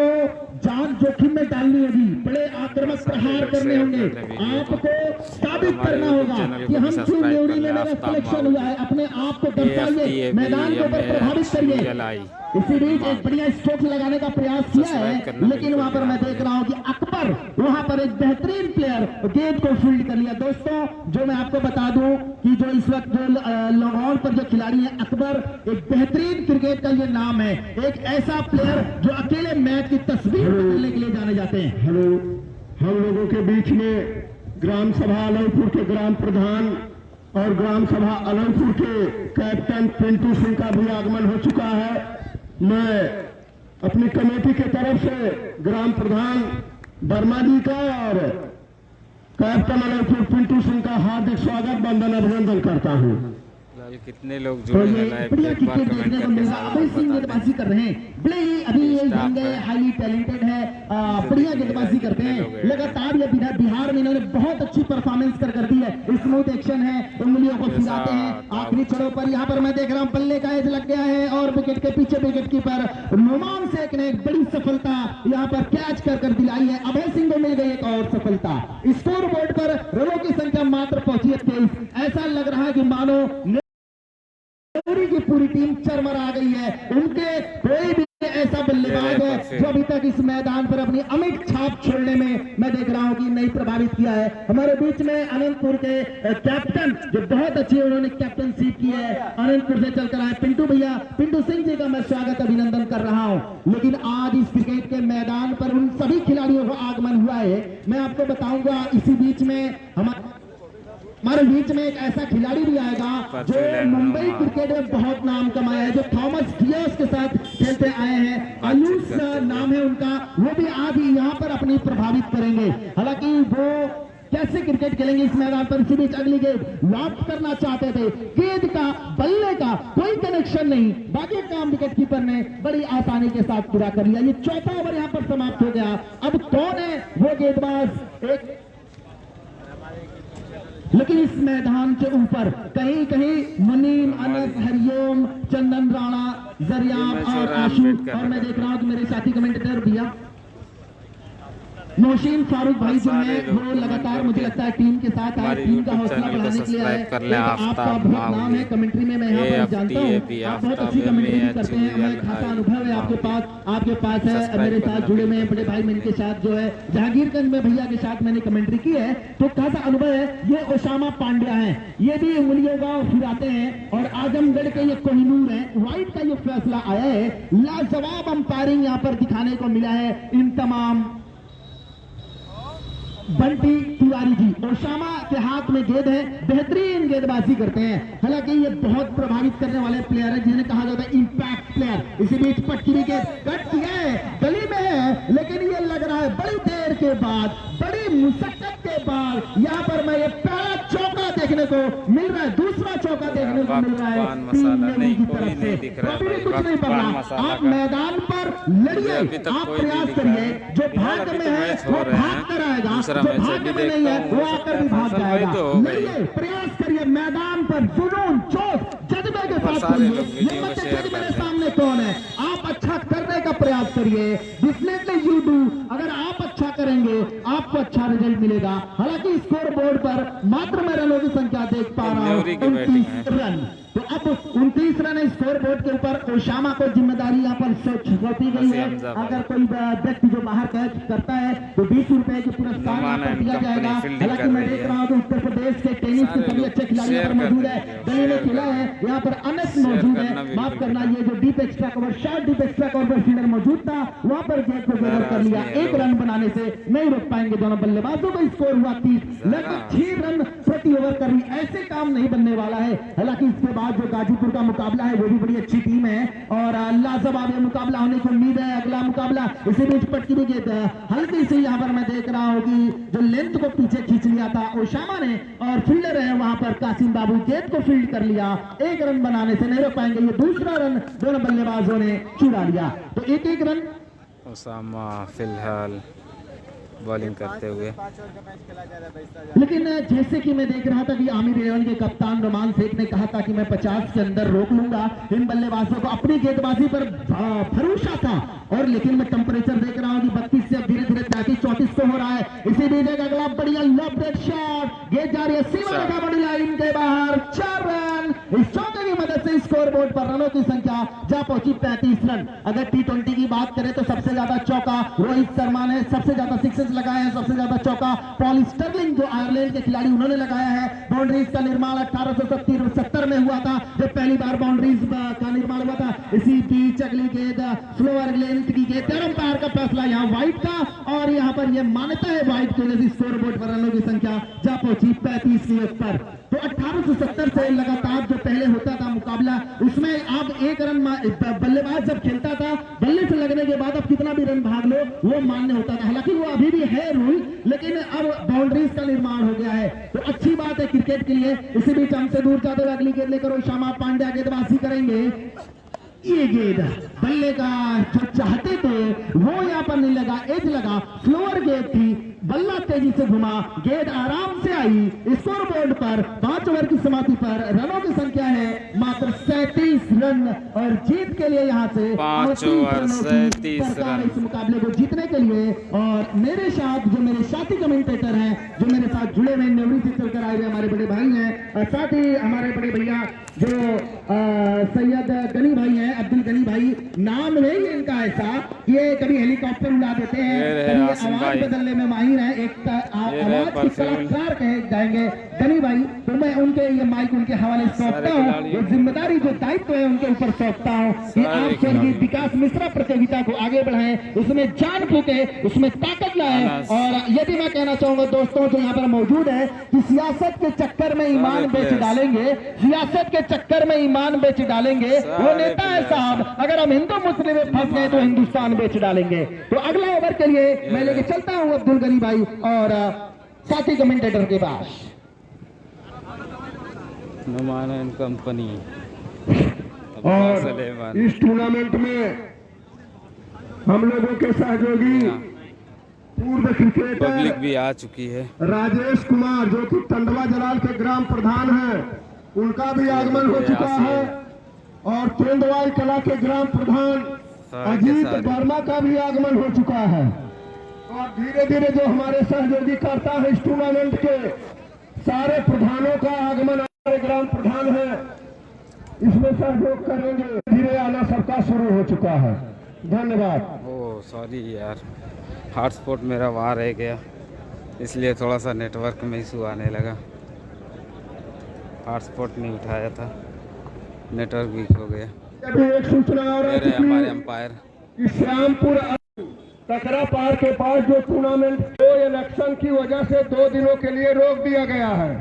जान जोखिम में डालनी होगी, बड़े आक्रामक प्रहार करने होंगे, आपको साबित करना होगा कि हम टीम न्यूरी में मेरा सिलेक्शन हुआ है। अपने आप को दर्शाइए, मैदान के ऊपर प्रभावित करिए। इसी बीच एक बढ़िया स्ट्रोक लगाने का प्रयास किया है, लेकिन वहां पर मैं देख रहा हूं कि अकबर वहां पर एक बेहतरीन प्लेयर गेंद को फील्ड कर लिया। दोस्तों जो मैं आपको बता दूं कि जो इस वक्त जो लाहौर पर जो खिलाड़ी है अकबर, एक बेहतरीन क्रिकेट का ये नाम है, एक ऐसा प्लेयर जो अकेले मैच की तस्वीर बदलने के लिए जाने जाते हैं। हेलो, हम लोगों के बीच में ग्राम सभा अलौपुर के ग्राम प्रधान और ग्राम सभा अलौपुर के कैप्टन पिंटू सिंह का भी आगमन हो चुका है। मैं अपनी कमेटी के तरफ से ग्राम प्रधान वर्मा जी का और कैप्टन अलौपुर पिंटू सिंह का हार्दिक स्वागत, वंदन, अभिनंदन करता हूं। कितने लोग तो जुड़े ये हैं, बढ़िया एक बार क्रिकेट कमेंट देखने को करके मिल रहा है। अभय सिंह गेंदबाजी कर रहे हैं, बड़े ही अभी ये यंग है, हाईली टैलेंटेड है, बढ़िया गेंदबाजी करते हैं। लगातार ये बिहार में इन्होंने बहुत अच्छी परफॉर्मेंस कर दी है। स्मूथ एक्शन है, उंगलियों को फिराते हैं आखिरी छड़ों पर। यहाँ पर मैं देख रहा हूँ बल्ले का एज लग गया है, और विकेट के पीछे विकेट कीपर नुमान शेख ने एक बड़ी सफलता यहाँ पर कैच कर दिलाई है। अभय सिंह को मिल गई एक और सफलता। स्कोर बोर्ड पर रनों की संख्या मात्र पहुंची है 23। ऐसा लग रहा है कि मानो की पूरी टीम चरमरा गई है। उनके कोई भी ऐसा बल्लेबाज है जो अभी तक इस मैदान पर अपनी अमिट छाप छोड़ने में मैं देख रहा हूं कि नहीं प्रभावित किया है। हमारे बीच में अनंतपुर के कैप्टन जो बहुत अच्छी उन्होंने कैप्टनशिप की है, अनंतपुर से चलकर आए पिंटू भैया, पिंटू सिंह जी का मैं स्वागत अभिनंदन कर रहा हूं। लेकिन आज इस क्रिकेट के मैदान पर उन सभी खिलाड़ियों का आगमन हुआ है। मैं आपको बताऊंगा इसी बीच में हमारे बीच में एक ऐसा खिलाड़ी भी आएगा जो मुंबई क्रिकेट में बहुत नाम कमाया है, जो थॉमस डियास के साथ खेलते आए हैं, आयुष नाम है उनका। वो भी आज यहाँ पर अपनी प्रभावित करेंगे। हालांकि वो कैसे क्रिकेट खेलेंगे इस मैदान पर। इसी बीच अगली गेंद लॉफ्ट करना चाहते थे, गेंद का बल्ले का कोई कनेक्शन नहीं, बाकी काम विकेट कीपर ने बड़ी आसानी के साथ पूरा कर लिया। ये चौथा ओवर यहाँ पर समाप्त हो गया। अब कौन है वो गेंदबाज? एक लेकिन इस मैदान के ऊपर कहीं कहीं मुनीम, अनस, हरिओम, चंदन राणा, जरियाब और आशु, और मैं देख रहा हूँ कि मेरे साथी कमेंटेटर भैया मोहसिन फारूक भाई जो है वो लगातार मुझे लगता है टीम के साथ आए, टीम का हौसला बढ़ाने के लिए आए। आपका बहुत नाम है कमेंट्री में, मैं यहाँ पर जानता हूँ आप बहुत अच्छी कमेंट्री करते हैं, मैं खासा अनुभव है आपके पास है। मेरे साथ जुड़े हुए हैं बड़े भाई, इनके साथ जो है जहांगीरगंज में भैया के साथ मैंने कमेंट्री की है, तो खासा अनुभव है। ये ओसामा पांड्या है, ये भी उंगलियों का फिराते हैं, और आजमगढ़ के ये कोहिनूर है। वाइट का ये फैसला आया है, लाजवाब अंपायरिंग यहाँ पर दिखाने को मिला है इन तमाम बंटी तिवारी जी। ओसामा के हाथ में गेंद है, बेहतरीन गेंदबाजी करते हैं। हालांकि ये बहुत प्रभावित करने वाले प्लेयर है, जिन्हें कहा जाता है इंपैक्ट प्लेयर। इसी बीच पटकी भी कट किया है, गली में है, लेकिन ये लग रहा है बड़ी देर के बाद, बड़ी मुशक्कत के बाद यहाँ पर मैं ये पहला चौका देखने को मिल रहा है, दूसरा चौका देखने को मिल रहा है टीम नेहरू की तरफ से। अभी भी कुछ नहीं बदला, आप मैदान पर लड़िए, आप प्रयास करिए, जो भाग में है वो भाग कर आएगा, जो भाग में नहीं है वो आकर भी भाग जाएगा। लड़िए, प्रयास करिए, मैदान पर जुनून, जोश, जज्बे के साथ करिए। ये मत देखिए मेरे सामने कौन है, आप अच्छा करने का प्रयास करिए, डेफिनेटली यू डू। अगर आप अच्छा करेंगे आपको अच्छा रिजल्ट मिलेगा। हालांकि स्कोर बोर्ड पर मात्र मैं रनों की संख्या देख पा रहा हूँ 29 रन, तो अब 29 रन स्कोर बोर्ड के ऊपर ओसामा को जिम्मेदारी यहाँ पर सौंपी गई है। अगर कोई व्यक्ति जो बाहर कैच करता है तो 20 रुपए के पुरस्कार दिया जाएगा। हालांकि मैं देख रहा हूँ कि उत्तर प्रदेश के टेनिस के सभी अच्छे खिलाड़ी यहाँ पर मौजूद है, गली में खिला है, यहाँ पर अनस मौजूद है। माफ करना, ये जो deep extra cover, short deep extra cover पर फील्डर मौजूद था, वहां पर गेंद को गेदर कर लिया। एक रन बनाने से नहीं रोक पाएंगे दोनों बल्लेबाजों का। स्कोर हुआ 30, लगभग 6 रन प्रति ओवर कर रही, ऐसे काम नहीं बनने वाला है। हालांकि इसके बाद जो गाजीपुर का मुकाबला है वो भी बड़ी अच्छी टीम है, और लाजवाब ये मुकाबला होने की उम्मीद है। अगला मुकाबला इसी बीच पटकी भी गेंद हल्की से यहाँ पर मैं देख रहा हूँ कि जो लेंथ को पीछे खींच लिया था ओसामा ने, और फील्डर है वहां पर कासिम बाबू, गेंद को फील्ड कर लिया। एक रन बनाने से नहीं रोक पाएंगे, ये दूसरा रन दोनों बल्लेबाजों ने चुरा लिया, तो एक रन ओसामा फिलहाल बॉलिंग करते हुए। लेकिन जैसे कि मैं देख रहा था कि आमिर इलेवन के कप्तान रोमान शेख ने कहा था कि मैं 50 के अंदर रोक लूंगा इन बल्लेबाजों को, अपनी गेंदबाजी पर भरोसा था। और लेकिन मैं टेम्परेचर देख रहा हूं कि 32 से अब धीरे धीरे 33-34 को हो रहा है। इसी बीच एक अगला बढ़िया लॉब डेड शॉट, गेंद जा रही है सीमा रेखा बड़ी लाइन के बाहर, 4 रन। इस चौके की मदद से स्कोर बोर्ड पर रनों की संख्या जा पहुंची 35 रन। अगर T20 की बात करें तो सबसे ज्यादा चौका रोहित शर्मा ने, सबसे ज्यादा सिक्सेस लगाए हैं, सबसे ज्यादा चौका पॉल स्टर्लिंग जो आयरलैंड के खिलाड़ी उन्होंने लगाया है। बाउंड्रीज का निर्माण 1870 में हुआ था जब पहली बार बाउंड्रीज का निर्माण हुआ था। इसी बीच अगली गेंद स्लोअर लेंथ की गेंद, अंपायर का फैसला यहाँ व्हाइट का, और यहाँ पर यह मान्यता है व्हाइट के लिए स्कोर बोर्ड पर रनों की संख्या जा पहुंची 35 के ऊपर। तो 1870 से लगातार जो पहले होता था मुकाबला, उसमें आप एक रन बल्लेबाज जब खेलता था, बल्ले से लगने के बाद अब कितना भी रन भाग लो वो मान्य होता था। हालांकि वो अभी भी है रूल, लेकिन अब बाउंड्रीज का निर्माण हो गया है, तो अच्छी बात है क्रिकेट के लिए। इसी बीच हमसे दूर जाते हुए अगली गेंद लेकर ओसामा पांड्या गेंदबाजी करेंगे। ये गेंद बल्ले का जो चाहते थे वो यहाँ पर नहीं लगा, एज लगा, स्लोअर गेंद थी, बल्ला तेजी से घुमा, गेंद आराम से आई। स्कोर बोर्ड पर 5 ओवर की समाप्ति पर रनों की संख्या है मात्र 37 रन, और जीत के लिए यहाँ से 5 ओवर 37 रन इस मुकाबले को जीतने के लिए। और मेरे साथ जो मेरे साथी कमेंटेटर हैं, जो मेरे साथ जुड़े हुए नेवरी से चलकर आए हुए हमारे बड़े भाई हैं, और साथ ही हमारे बड़े भैया जो सैयद गनी भाई हैं, अब्दुल गनी भाई, नाम है इनका ऐसा, ये कभी हेलीकॉप्टर उड़ा देते हैं, कभी आवाज बदलने में माहिर है, एक आवाज की कलाकार कहे जाएंगे गनी भाई। तो मैं उनके ये माइक उनके हवाले सौंपता हूँ, ये जिम्मेदारी जो दायित्व है उनके ऊपर सौंपता हूँ कि आप स्वर्गीय विकास मिश्रा प्रतियोगिता को आगे बढ़ाएं, उसमें जान फूके, उसमें ताकत लाएं। और ये भी मैं कहना चाहूंगा दोस्तों जो यहाँ पर मौजूद है कि सियासत के चक्कर में ईमान बेच डालेंगे, सियासत के चक्कर में ईमान बेच डालेंगे वो नेता है साहब। अगर हम हिंदू मुस्लिम में फंस गए तो हिंदुस्तान बेच डालेंगे। तो अगला ओवर के लिए मैं लेके चलता हूं अब्दुल गनी भाई और साथी कमेंटेटर के पास। नुमान कंपनी और इस टूर्नामेंट में हम लोगों के सहयोगी पूर्व क्रिकेटर पब्लिक भी आ चुकी है। राजेश कुमार जो कि टंडवा जलाल के ग्राम प्रधान हैं, उनका भी आगमन हो चुका है। और तेंदुआई कला के ग्राम प्रधान अजीत वर्मा का भी आगमन हो चुका है। और धीरे धीरे जो हमारे सहयोगी करता है इस टूर्नामेंट के सारे प्रधानों का आगमन, हमारे ग्राम प्रधान है इसमें सहयोग करेंगे। धीरे आना सबका शुरू हो चुका है। धन्यवाद। ओह सॉरी यार, हॉटस्पॉट मेरा वहाँ रह गया, इसलिए थोड़ा सा नेटवर्क में इशू आने लगा। हॉटस्पॉट नहीं उठाया था, नेटवर्क वीक हो गया। अभी एक सूचना और मेरे हमारे अंपायर कि श्यामपुर टकरा पार के पास जो टूर्नामेंट दो इलेक्शन की वजह से 2 दिनों के लिए रोक दिया गया है।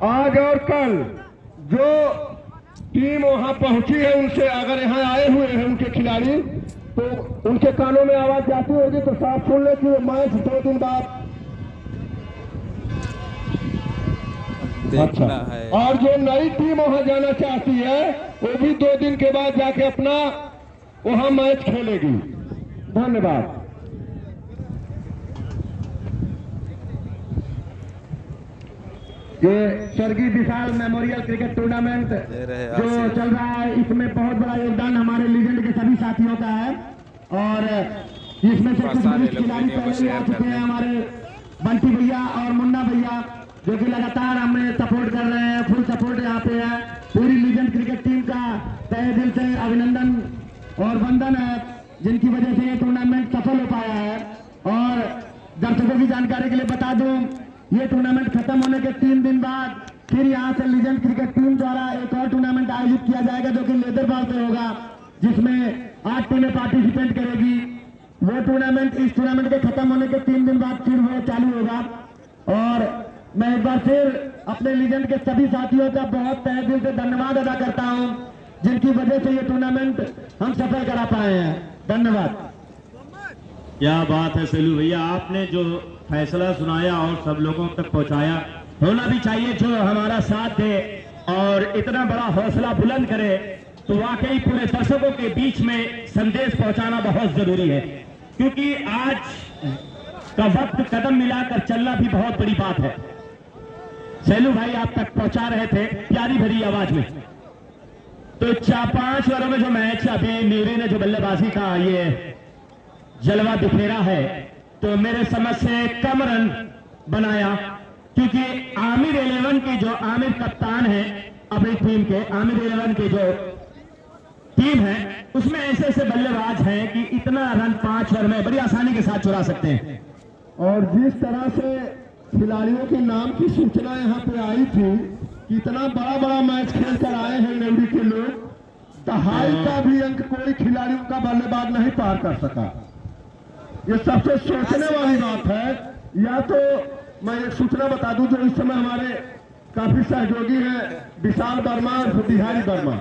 आज और कल जो टीम वहां पहुंची है उनसे अगर यहाँ आए हुए हैं उनके खिलाड़ी, तो उनके कानों में आवाज जाती होगी तो साफ सुन ले कि मैच 2 दिन बाद देखना है। और जो नई टीम वहां जाना चाहती है वो भी 2 दिन के बाद जाके अपना वहां मैच खेलेगी। धन्यवाद। ये स्वर्गीय विशाल मेमोरियल क्रिकेट टूर्नामेंट जो चल रहा है, इसमें बहुत बड़ा योगदान हमारे लीजेंड के सभी साथियों का है। और इसमें से कुछ वरिष्ठ खिलाड़ी पहले भी आ चुके हैं, हमारे बंटी भैया और मुन्ना भैया जो कि लगातार हमें सपोर्ट कर रहे हैं। फुल सपोर्ट यहाँ पे है। पूरी लीजेंड क्रिकेट टीम का तहे दिल से अभिनंदन और वंदन है, जिनकी वजह से ये टूर्नामेंट सफल हो पाया है। और दर्शकों की जानकारी के लिए बता दूं, ये टूर्नामेंट खत्म होने के 3 दिन बाद फिर यहाँ से लीजेंड क्रिकेट टीम द्वारा एक और टूर्नामेंट आयोजित किया जाएगा जो कि लेदर बॉल पे होगा, जिसमें 8 टीमें पार्टिसिपेट करेगी। वो टूर्नामेंट इस टूर्नामेंट के खत्म होने के 3 दिन बाद फिर वो चालू होगा। और मैं एक बार फिर अपने लीजेंड के सभी साथियों का बहुत तहे दिल से धन्यवाद अदा करता हूं, जिनकी वजह से ये टूर्नामेंट हम सफल करा पाए हैं। धन्यवाद। क्या बात है सेलू भैया, आपने जो फैसला सुनाया और सब लोगों तक पहुंचाया, होना भी चाहिए जो हमारा साथ दे और इतना बड़ा हौसला बुलंद करे, तो वाकई पूरे दर्शकों के बीच में संदेश पहुंचाना बहुत जरूरी है। क्योंकि आज का वक्त कदम मिलाकर चलना भी बहुत बड़ी बात है। सेलू भाई आप तक पहुंचा रहे थे प्यारी भरी आवाज में। तो 4-5 ओवरों में जो मैच अभी न्यूरी ने जो बल्लेबाजी का ये जलवा बिखेरा है, तो मेरे समझ से कम रन बनाया, क्योंकि आमिर 11 के जो आमिर कप्तान है अपनी टीम के, आमिर 11 के जो टीम है उसमें ऐसे ऐसे बल्लेबाज हैं कि इतना रन 5 ओवर में बड़ी आसानी के साथ चुरा सकते हैं। और जिस तरह से खिलाड़ियों के नाम की सूचना यहाँ पे आई थी, इतना बड़ा बड़ा मैच खेल कर आए हैं नेवरी के लोग, दहाई का भी अंक कोई खिलाड़ियों का बल्लेबाज नहीं पार कर सका। ये सबसे सोचने वाली बात है। या तो मैं एक सूचना बता दूं, जो इस समय हमारे काफी सहयोगी हैं विशाल वर्मा और बिहारी वर्मा,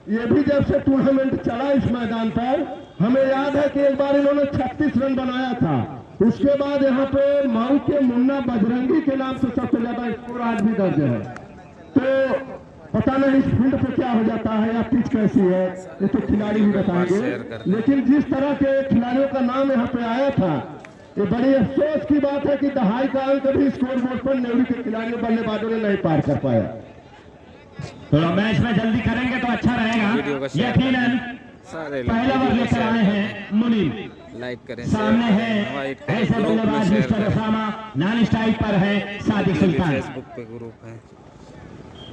ये भी जब से टूर्नामेंट चला इस मैदान पर, हमें याद है कि एक बार इन्होंने 36 रन बनाया था। उसके बाद यहाँ पे माऊ के मुन्ना बजरंगी के नाम से सबसे ज्यादा स्कोर आज भी दर्ज है। तो पता नहीं इस फील्ड पे क्या हो जाता है या पिच कैसी है, ये तो खिलाड़ी भी बताएंगे। लेकिन जिस तरह के खिलाड़ियों का नाम यहाँ पे आया था, ये बड़ी अफसोस की बात है कि दहाई का अंक भी स्कोर बोर्ड पर नेवरी के खिलाड़ियों बल्लेबाजों ने नहीं पार कर पाया। तो मैच में जल्दी करेंगे तो अच्छा रहेगा। यकीनन पहला बार लेकर आए हैं मुनीम, लाइक करें, सामने है ऐसे बल्लेबाज मिस्टर ओसामा, नॉन स्ट्राइक पर है सादिक सुल्तान। फेसबुक पे ग्रुप है।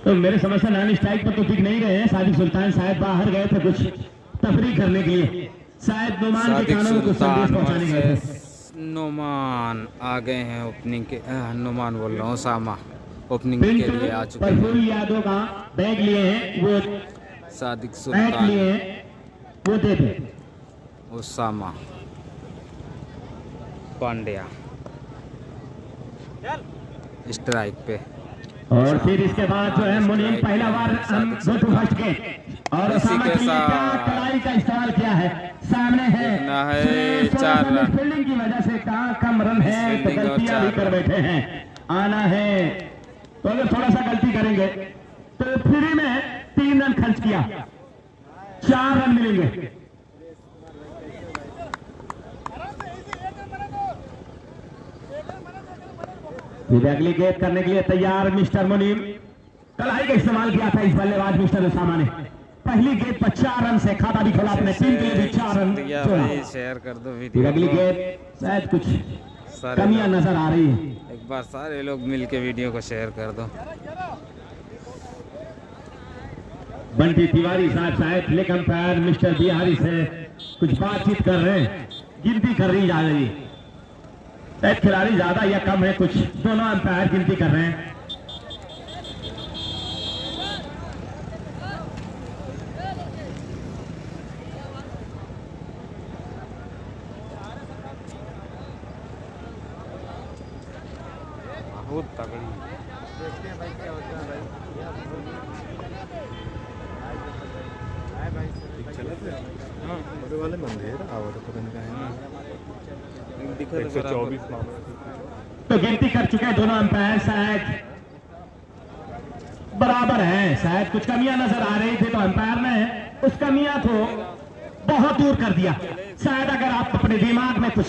तो मेरे समझ से नॉन स्ट्राइक पर तो दिख नहीं रहे हैं सादिक सुल्तान, शायद बाहर गए थे कुछ तफरीक करने के लिए, शायद नुमान के कानों में कुछ संदेश पहुंचाने गए थे। नुमान आ गए हैं ओपनिंग के, नुमान बोल रहा हूँ, ओसामा ओपनिंग के लिए आ चुके हैं। प्रफुल्ल यादव का बैग लिए हैं, वो सादिक बैग सुल्तान, लिए हैं, वो दे दे। ओसामा पांड्या स्ट्राइक पे। और फिर इसके बाद जो है मुनीम पहला बार हम गो टू फर्स्ट गेट, और ओसामा की कलाई का इस्तेमाल किया है। सामने है 4 रन, फील्डिंग की वजह से कहाँ कम रन है, तो गलतियां भी कर बैठे हैं। आना है तो अगर थोड़ा सा गलती करेंगे तो फ्री में 3 रन खर्च किया, 4 रन मिलेंगे। फिर अगली गेंद करने के लिए तैयार मिस्टर मुनीम। कलाई का इस्तेमाल किया था इस बल्लेबाज मिस्टर उसामा ने। पहली गेंद पर 4 रन से खाता भी खोला अपने टीम के लिए भी 4 रन छोड़ा। शेयर कर दो फिर वीडियो अगली को। गेंद शायद कुछ सारे कमियां लोग- नजर आ रही है। एक बार सारे लोग मिल के वीडियो को शेयर कर दो। बंटी तिवारी साहब शायद लेग अंपायर मिस्टर बिहारी से कुछ बातचीत कर रहे हैं, गिनती कर रही जा रही है। शायद खिलाड़ी ज्यादा या कम है, कुछ दोनों अंपायर गिनती कर रहे हैं। बहुत तगड़ी देखते हैं भाई क्या होता है भाई। बड़े वाले मंदिर आवाज पता नहीं कहाँ है। 124 मामला तो गिनती कर चुके हैं दोनों अंपायर, शायद बराबर है। शायद कुछ कमियां नजर आ रही थी तो अंपायर ने उस कमियां को बहुत दूर कर दिया। शायद अगर आप अपने दिमाग में कुछ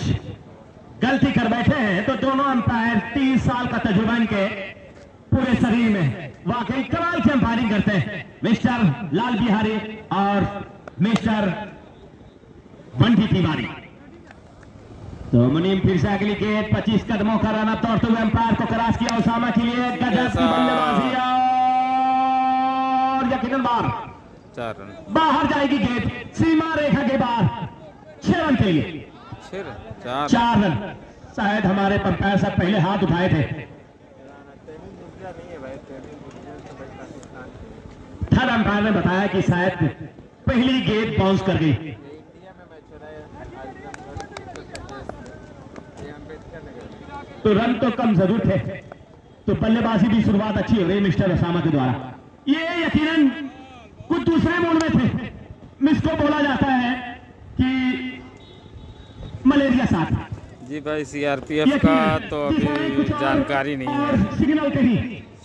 गलती कर बैठे हैं तो दोनों अंपायर 30 साल का तजुर्बा इनके पूरे शरीर में, वाकई कमाल की अंपायरिंग करते हैं मिस्टर लाल बिहारी और मिस्टर बंटी तिवारी। तो मुनीम फिर से अगली गेंद 25 कदमों का रन अप दौड़ते हुए अंपायर को क्रॉस किया उसामा के लिए। गजब की बल्लेबाजी और यकीनन बार 4 रन बाहर जाएगी गेंद सीमा रेखा के बाहर। 6 रन के लिए 4 रन। शायद हमारे अंपायर साहब पहले हाथ उठाए थे। थर्ड अंपायर ने बताया कि शायद पहली गेंद बाउंस कर गई। इंडिया में मैच हो रहा है आजमगढ़ अम्बेडकर नगर। तो रन तो कम जरूर थे, तो बल्लेबाजी भी शुरुआत अच्छी हो रही मिस्टर उसामा के द्वारा। ये यकीनन कुछ दूसरे मूड में थे। मिसको बोला जाता है कि मलेरिया साथ जी भाई सीआरपीएफ का तो अभी जानकारी नहीं है। सिग्नल कहीं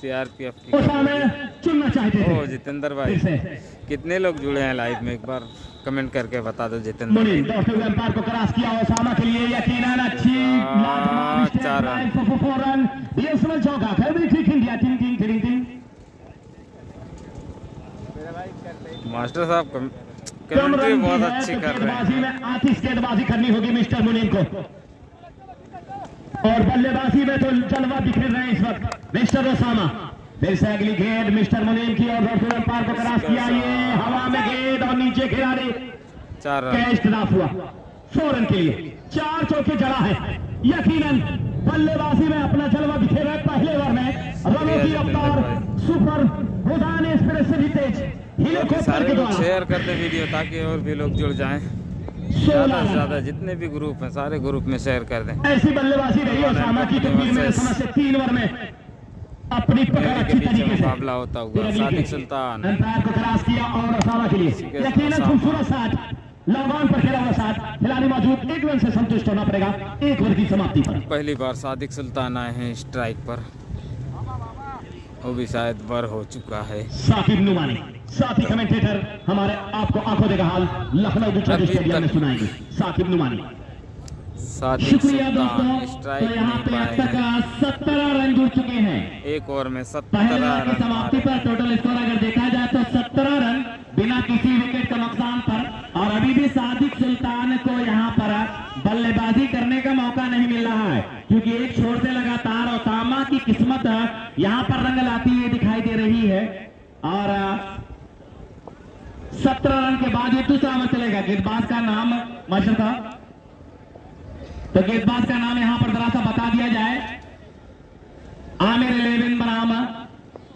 सीआरपीएफ की उसामा चुनना चाहते थे। ओ जितेंद्र भाई फिर से कितने लोग जुड़े हैं लाइव में, एक बार कमेंट करके बता दो जितेंद्र मुनीम भाई। दौड़ते हुए अंपायर को क्रॉस किया उसामा के लिए यकीनन अच्छी लाजवाब स्टेप 4 ड्राइव फॉर 4 रन। ये समझ चौका कर भी ठीक India team team team team. Master साहब कम कमेंट्री रन बहुत की है अच्छी तो कर रहे गेंदबाजी हैं। में आतिश गेंदबाजी करनी होगी मिस्टर मुनीम को, और बल्लेबाजी में तो जलवा बिखेर रहे हैं इस वक्त मिस्टर उसामा। फिर से अगली गेंद मिस्टर मुनीम की और दौड़ते हुए अंपायर को क्रॉस किया। ये हवा में गेंद और नीचे खिलाड़ी 4 रन कैच ड्रॉप हुआ। 100 रन के लिए 4 चौके जड़ा है। यकीनन बल्लेबाजी में अपना जलवा बिखेरा है। पहले ओवर में रनों की रफ्तार सुपर गोदान एक्सप्रेस से भी तेज हेलीकॉप्टर सारे के लोग द्वारा शेयर कर दे वीडियो ताकि और भी लोग जुड़ जाएं। 16 ज्यादा से रन। ज्यादा जितने भी ग्रुप हैं सारे ग्रुप में शेयर कर दें। ऐसी बल्लेबाजी रही उसामा की तो फिर मेरे समझ से 3 ओवर में अपनी पकड़ के अच्छी बीच में तरीके से मुकाबला होता हुआ फिर अगली सादिक गेंद। सुल्तान अंपायर को क्रॉस किया और उसामा के लिए के यकीनन साथ। खूबसूरत साथ लॉग पर खेला हुआ साथ खिलाड़ी मौजूद। 1 रन से संतुष्ट होना पड़ेगा 1 ओवर की समाप्ति पर। पहली बार सादिक सुल्तान आए हैं स्ट्राइक पर, वो भी शायद बर हो चुका है। साकिब नुमानी साथी कमेंटेटर हमारे आपको आंखों देखा हाल लखनऊ दूसरे अभी स्टेडियम में तक- सुनाएंगे। साकिब नुमानी सादिक शुक्रिया सुल्तान दोस्तों। तो स्ट्राइक यहाँ नहीं पे अब पाए तक हैं। 17 रन जुड़ चुके हैं। एक ओवर में पहले 17 ओवर की रन समाप्ति मारे। पर टोटल स्कोर अगर देखा जाए तो 17 रन बिना किसी विकेट का नुकसान पर, और अभी भी सादिक सुल्तान को यहाँ पर बल्लेबाजी करने का मौका नहीं मिल रहा है, क्योंकि एक छोर से लगातार ओसामा की किस्मत यहाँ पर रंग लाती हुई दिखाई दे रही है। और 17 रन के बाद ये दूसरा ओवर चलेगा। गेंदबाज का नाम मास्टर साहब, तो गेंदबाज का नाम यहां पर जरा सा बता दिया जाए। आमिर 11 बनाम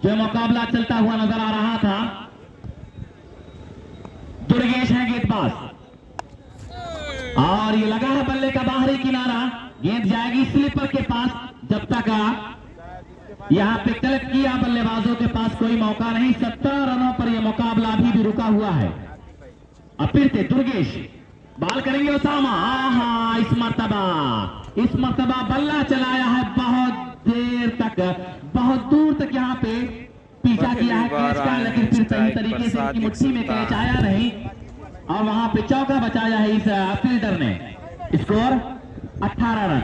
जो मुकाबला चलता हुआ नजर आ रहा था, दुर्गेश है गेंदबाज, और ये लगा है बल्ले का बाहरी किनारा। गेंद जाएगी स्लीपर के पास। जब तक यहां पे कलेक्ट किया बल्लेबाजों के पास कोई मौका नहीं। 17 रनों पर यह मुकाबला अभी भी रुका हुआ है। अब फिर से दुर्गेश बाल करेंगे उसामा। आहा, इस मर्तबा बल्ला चलाया है बहुत देर तक, बहुत दूर तक यहाँ पे पीछा किया है कैच का, लेकिन फिर सही तरीके से इनकी मुट्ठी में कैच आया नहीं और वहां पे चौका बचाया है इस फील्डर ने। Score 18 run.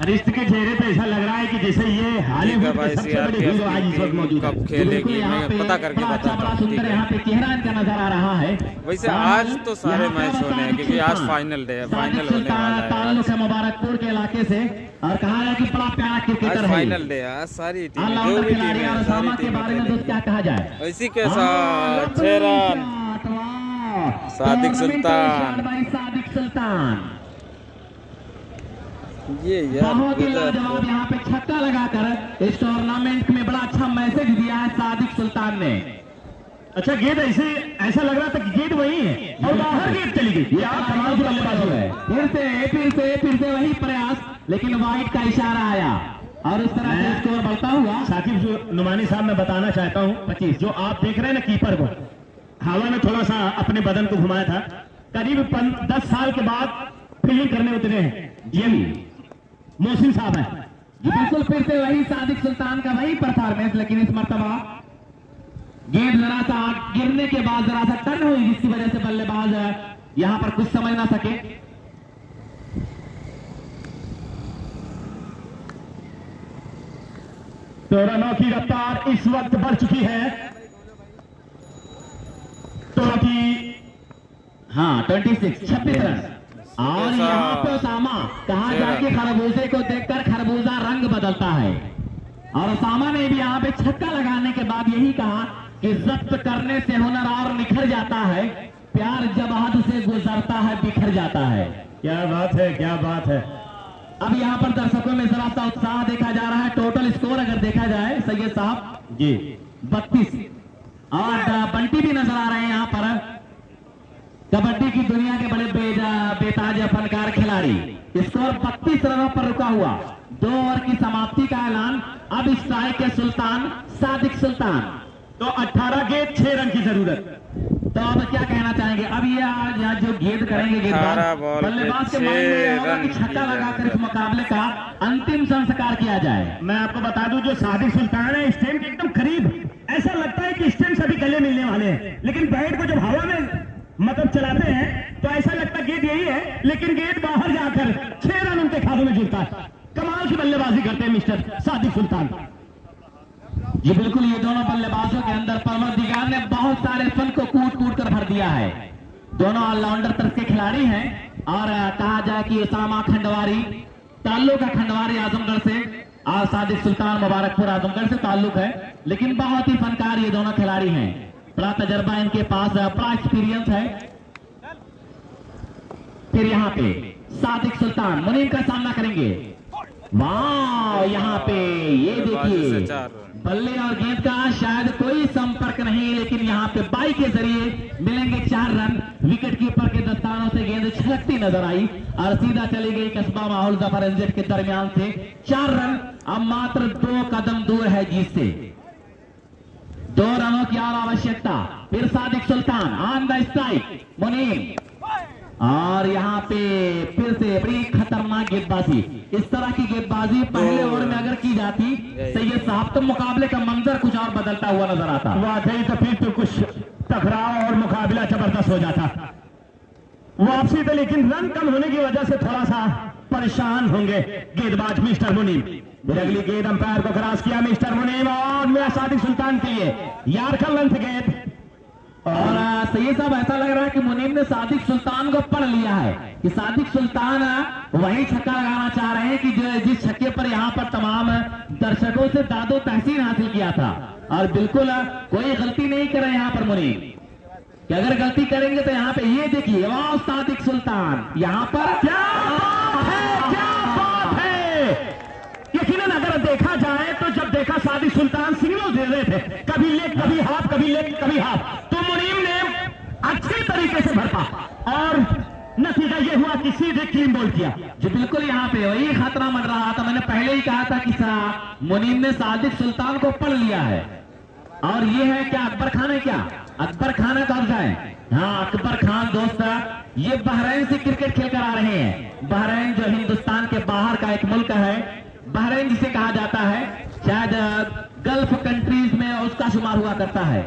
अरिस्त के चेहरे पे ऐसा लग रहा है कि जैसे ये हॉलीवुड की सबसे बड़ी हीरो आज इस वक्त मौजूद है। कब खेलेगी यहाँ मैं पे पता करके बड़ा अच्छा, बताता बड़ा हूँ। सुंदर यहाँ पे चेहरा इनका नजर आ रहा है। वैसे आज तो सारे मैच होने हैं क्योंकि आज फाइनल डे है, फाइनल होने वाला है ताल्लुक है मुबारकपुर के इलाके से और कहा है कि बड़ा प्यारा क्रिकेटर आज है। फाइनल डे है। आज सारी टीमें जो ऑलराउंडर भी खिलाड़ी टीमें और हैं सारी सामा के टीमें बारे में दोस्त क्या कहा जाए। खेलेंगी। इसी के साथ 6 रन सादिक सुल्तान। सादिक सुल्तान ये यार बहुत ही लाजवाब यहाँ पे छक्का लगाकर इस टूर्नामेंट में बड़ा अच्छा मैसेज दिया है सादिक सुल्तान ने। अच्छा गेंद ऐसा लग रहा था कि गेंद वही है और बाहर गेंद चली गई। क्या कमाल की बल्लेबाजी है। फिर से वही प्रयास, लेकिन वाइड का इशारा आया और इस तरह से स्कोर बढ़ता हुआ। साकिब नुमानी साहब मैं बताना चाहता हूँ 25 जो आप देख रहे हैं ना कीपर को हवा में थोड़ा सा अपने बदन को घुमाया था, करीब 10 साल के बाद फील्डिंग करने उतरे हैं ये मोहसिन साहब है। बिल्कुल फिर से वही सादिक सुल्तान का वही परफॉर्मेंस, लेकिन इस मर्तबा गेंद जरा सा गिरने के बाद जरा सा टर्न हुई जिसकी वजह से बल्लेबाज यहां पर कुछ समझ ना सके। तो रनों की रफ्तार इस वक्त बढ़ चुकी है 26 रन और यहाँ पे ओसामा कहा जाए कि खरबूजे को देखकर खरबूजा रंग बदलता है और ओसामा ने भी यहाँ पे छक्का लगाने के बाद यही कहा कि जब्त करने से हुनर और निखर जाता है, प्यार जब हद से गुजरता है बिखर जाता है। क्या बात है, क्या बात है। अब यहाँ पर दर्शकों में जरा सा उत्साह देखा जा रहा है। टोटल स्कोर अगर देखा जाए सैयद साहब जी 32 और बंटी भी नजर आ रहे हैं यहाँ पर, कबड्डी की दुनिया के बड़े बेताज फनकार खिलाड़ी। स्कोर 32 रनों पर रुका हुआ। 2 ओवर की समाप्ति का ऐलान। अब स्ट्राइक के सुल्तान सादिक सुल्तान। तो 18 गेंद 6 रन की जरूरत। तो अब क्या कहना चाहेंगे। अब ये आज जो गेंद करेंगे गेंदबाज बल्लेबाज के माइंड में ये होगा कि छक्का लगाकर इस मुकाबले का अंतिम संस्कार किया जाए। मैं आपको बता दूं जो सादिक सुल्तान है स्टेम के एकदम करीब, ऐसा लगता है कि स्टेम सभी गले मिलने वाले हैं, लेकिन बैट को जब हवा में मतलब चलाते हैं तो ऐसा लगता है गेंद यही है, लेकिन गेंद बाहर जाकर 6 रन उनके खातों में जुड़ता है। कमाल की बल्लेबाजी करते हैं मिस्टर सादिक सुल्तान जी। बिल्कुल ये दोनों बल्लेबाजों के अंदं परवरदिगार ने बहुत सारे फन को कूट कूट कर भर दिया है। दोनों ऑलराउंडर तरफ के खिलाड़ी हैं और कहा जाए कि ओसामा खंडवारी ताल्लुक है खंडवारी आजमगढ़ से और सादिक सुल्तान मुबारकपुर आजमगढ़ से ताल्लुक है, लेकिन बहुत ही फनकार ये दोनों खिलाड़ी हैं। बड़ा तजर्बा इनके पास, बड़ा एक्सपीरियंस है। फिर यहाँ पे सादिक सुल्तान मुनीम का सामना करेंगे। वाह, यहाँ पे ये देखिए बल्ले और गेंद का शायद कोई संपर्क नहीं, लेकिन यहाँ पे बाई के जरिए मिलेंगे 4 रन। विकेट कीपर के दस्तानों से गेंद छलकती नजर आई और सीधा चली गई कस्बा माहौल जफर एनजेड के दरमियान से 4 रन। अब मात्र 2 कदम दूर है जीत से। 2 रनों की और आवश्यकता। फिर सादिक सुल्तान ऑन द स्ट्राइक मुनीम और यहाँ पे फिर से बड़ी खतरनाक गेंदबाजी। इस तरह की गेंदबाजी पहले ओवर में अगर की जाती सैयद साहब तो मुकाबले का मंजर कुछ और बदलता हुआ नजर आता। वाकई तो फिर तो कुछ टकराव और मुकाबला जबरदस्त हो जाता वापसी तो, लेकिन रन कम होने की वजह से थोड़ा सा परेशान होंगे गेंदबाज मिस्टर मुनीम। अगली गेंद अंपायर को क्रॉस किया मिस्टर मुनीम और मेरा सादिक सुल्तान के लिए यार्कर लेंथ गेंद। और सैयद साहब ऐसा लग रहा है कि मुनीम ने सादिक सुल्तान को पढ़ लिया है कि सादिक सुल्तान वही छक्का लगाना चाह रहे हैं कि जो जिस छक्के पर यहाँ पर तमाम दर्शकों से दादो तहसीन हासिल किया था। और बिल्कुल कोई गलती नहीं कर रहे यहाँ पर मुनीम, कि अगर गलती करेंगे तो यहाँ पे ये देखिए वाह सादिक सुल्तान यहाँ पर क्या बात है। यकीनन अगर देखा जाए तो जब देखा सादिक सुल्तान सिग्नल दे रहे थे कभी लेग कभी हाफ कभी लेग कभी हाफ, तो मुनीम ने अच्छी तरीके से भरपा और नतीजा ये हुआ कि सीधे क्लीन बॉल किया। जो बिल्कुल यहाँ पे वही खतरा मंड रहा था। मैंने पहले ही कहा था कि मुनीम ने सादिक सुल्तान को पढ़ लिया है। और ये है क्या अकबर खान है, क्या अकबर खान है कब्जा है। हाँ अकबर खान दोस्त ये बहरीन से क्रिकेट खेलकर आ रहे हैं। बहरीन जो हिंदुस्तान के बाहर का एक मुल्क है, बहरीन जिसे कहा जाता है, शायद गल्फ कंट्रीज में उसका शुमार हुआ करता है।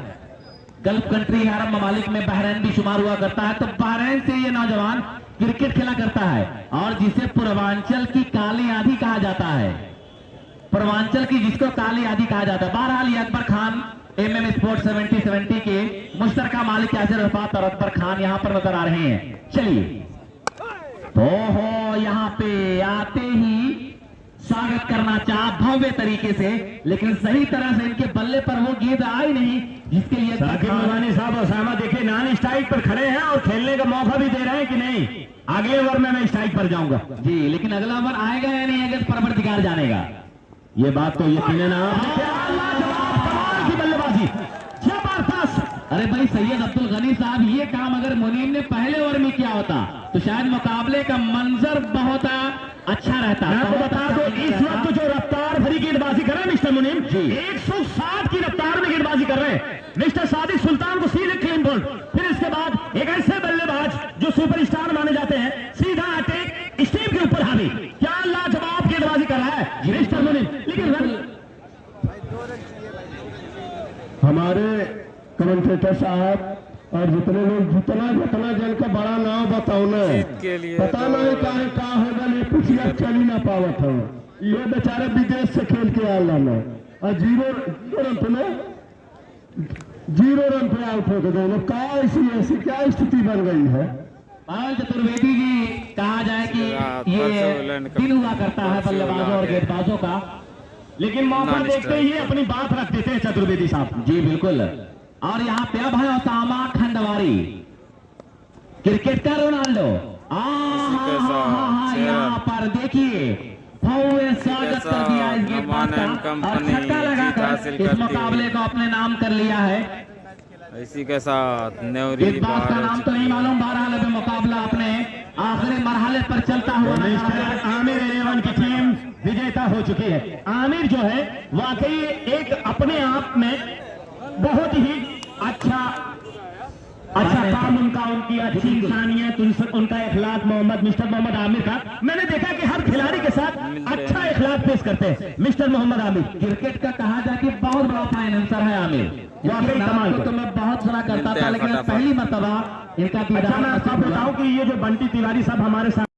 गल्फ कंट्री अरब ममालिक में बहरीन भी शुमार हुआ करता है। तो बहरीन से ये नौजवान क्रिकेट खेला करता है और जिसे पूर्वांचल की काली आंधी कहा जाता है, पूर्वांचल की जिसको काली आंधी कहा जाता है। बहरहाल ये अकबर खान MM स्पोर्ट्स 70-70 के मुश्तरका मालिक यासिर अरफात और अकबर खान यहाँ पर नजर आ रहे हैं। चलिए तो हो यहाँ पे आते ही स्वागत करना चाहा भव्य तरीके से, लेकिन सही तरह से इनके बल्ले पर वो गेंद आई नहीं जिसके लिए साकिब नूरानी साहब ओसामा देखिए नॉन स्ट्राइक पर खड़े हैं और खेलने का मौका भी दे रहे हैं कि नहीं, अगले ओवर में मैं स्ट्राइक पर जाऊंगा जी, लेकिन अगला ओवर आएगा या नहीं आएगा परवरदिगार जानेगा। ये बात तो यकीनन की बल्लेबाजी जबरदस्त। अरे भाई सैयद अब्दुल गनी साहब, ये काम अगर मुनीम ने पहले ओवर में किया होता तो शायद मुकाबले का मंजर बहुत अच्छा रहता। मैं आपको बता दूं इस वक्त जो रफ्तार भरी गेंदबाजी कर रहे हैं मिस्टर मुनीम, 160 की रफ्तार में गेंदबाजी कर रहे हैं। मिस्टर सादिक सुल्तान को सीधे क्लीन बोल्ड, फिर इसके बाद एक ऐसे बल्लेबाज जो सुपरस्टार माने जाते हैं, सीधा अटैक स्टीव के ऊपर हावी। क्या लाजवाब गेंदबाजी कर रहा है मिस्टर मुनीम, लेकिन हमारे कमेंटेटर साहब और जितने लोग जितना जन का बड़ा नाम बताओ ना, के लिए पता नहीं का होगा नहीं कुछ यार चल ही ना पावत हो। ये बेचारे विदेश से खेल के आला ना और जीरो रन पे आउट हो गए। क्या ऐसी क्या स्थिति बन गई है। पायल चतुर्वेदी जी, कहा जाए कि ये दिन हुआ करता है बल्लेबाजों और गेंदबाजों का, लेकिन मौका देखते ही अपनी बात रख देते हैं चतुर्वेदी साहब। जी बिल्कुल। और यहाँ पे अब है ओसामा खंडवारी, क्रिकेट का रोनाल्डो। यहाँ पर देखिए भव्य स्वागत कर दिया इस गेंदबाज का और छक्का लगाकर इस मुकाबले को अपने नाम कर लिया है। इसी के साथ नेवरी गेंदबाज का नाम तो नहीं मालूम, बहरहाल अभी मुकाबला अपने आखिरी मरहले पर चलता हुआ आमिर 11 की टीम विजेता हो चुकी है। आमिर जो है वाकई एक अपने आप में बहुत ही अच्छा काम उनका, उनकी अच्छी इंसानियत, उनका इखलाक मिस्टर मोहम्मद आमिर का मैंने देखा कि हर खिलाड़ी के साथ अच्छा इखलाक पेश करते हैं मिस्टर मोहम्मद आमिर। क्रिकेट का कहा जाए कि बहुत बड़ा फाइनेंसर है आमिर, वाकई कमाल तो मैं बहुत सुना करता था, लेकिन पहली मर्तबा इनका अच्छा मैं आपको बताऊं कि ये जो बंटी तिवारी साहब हमारे साथ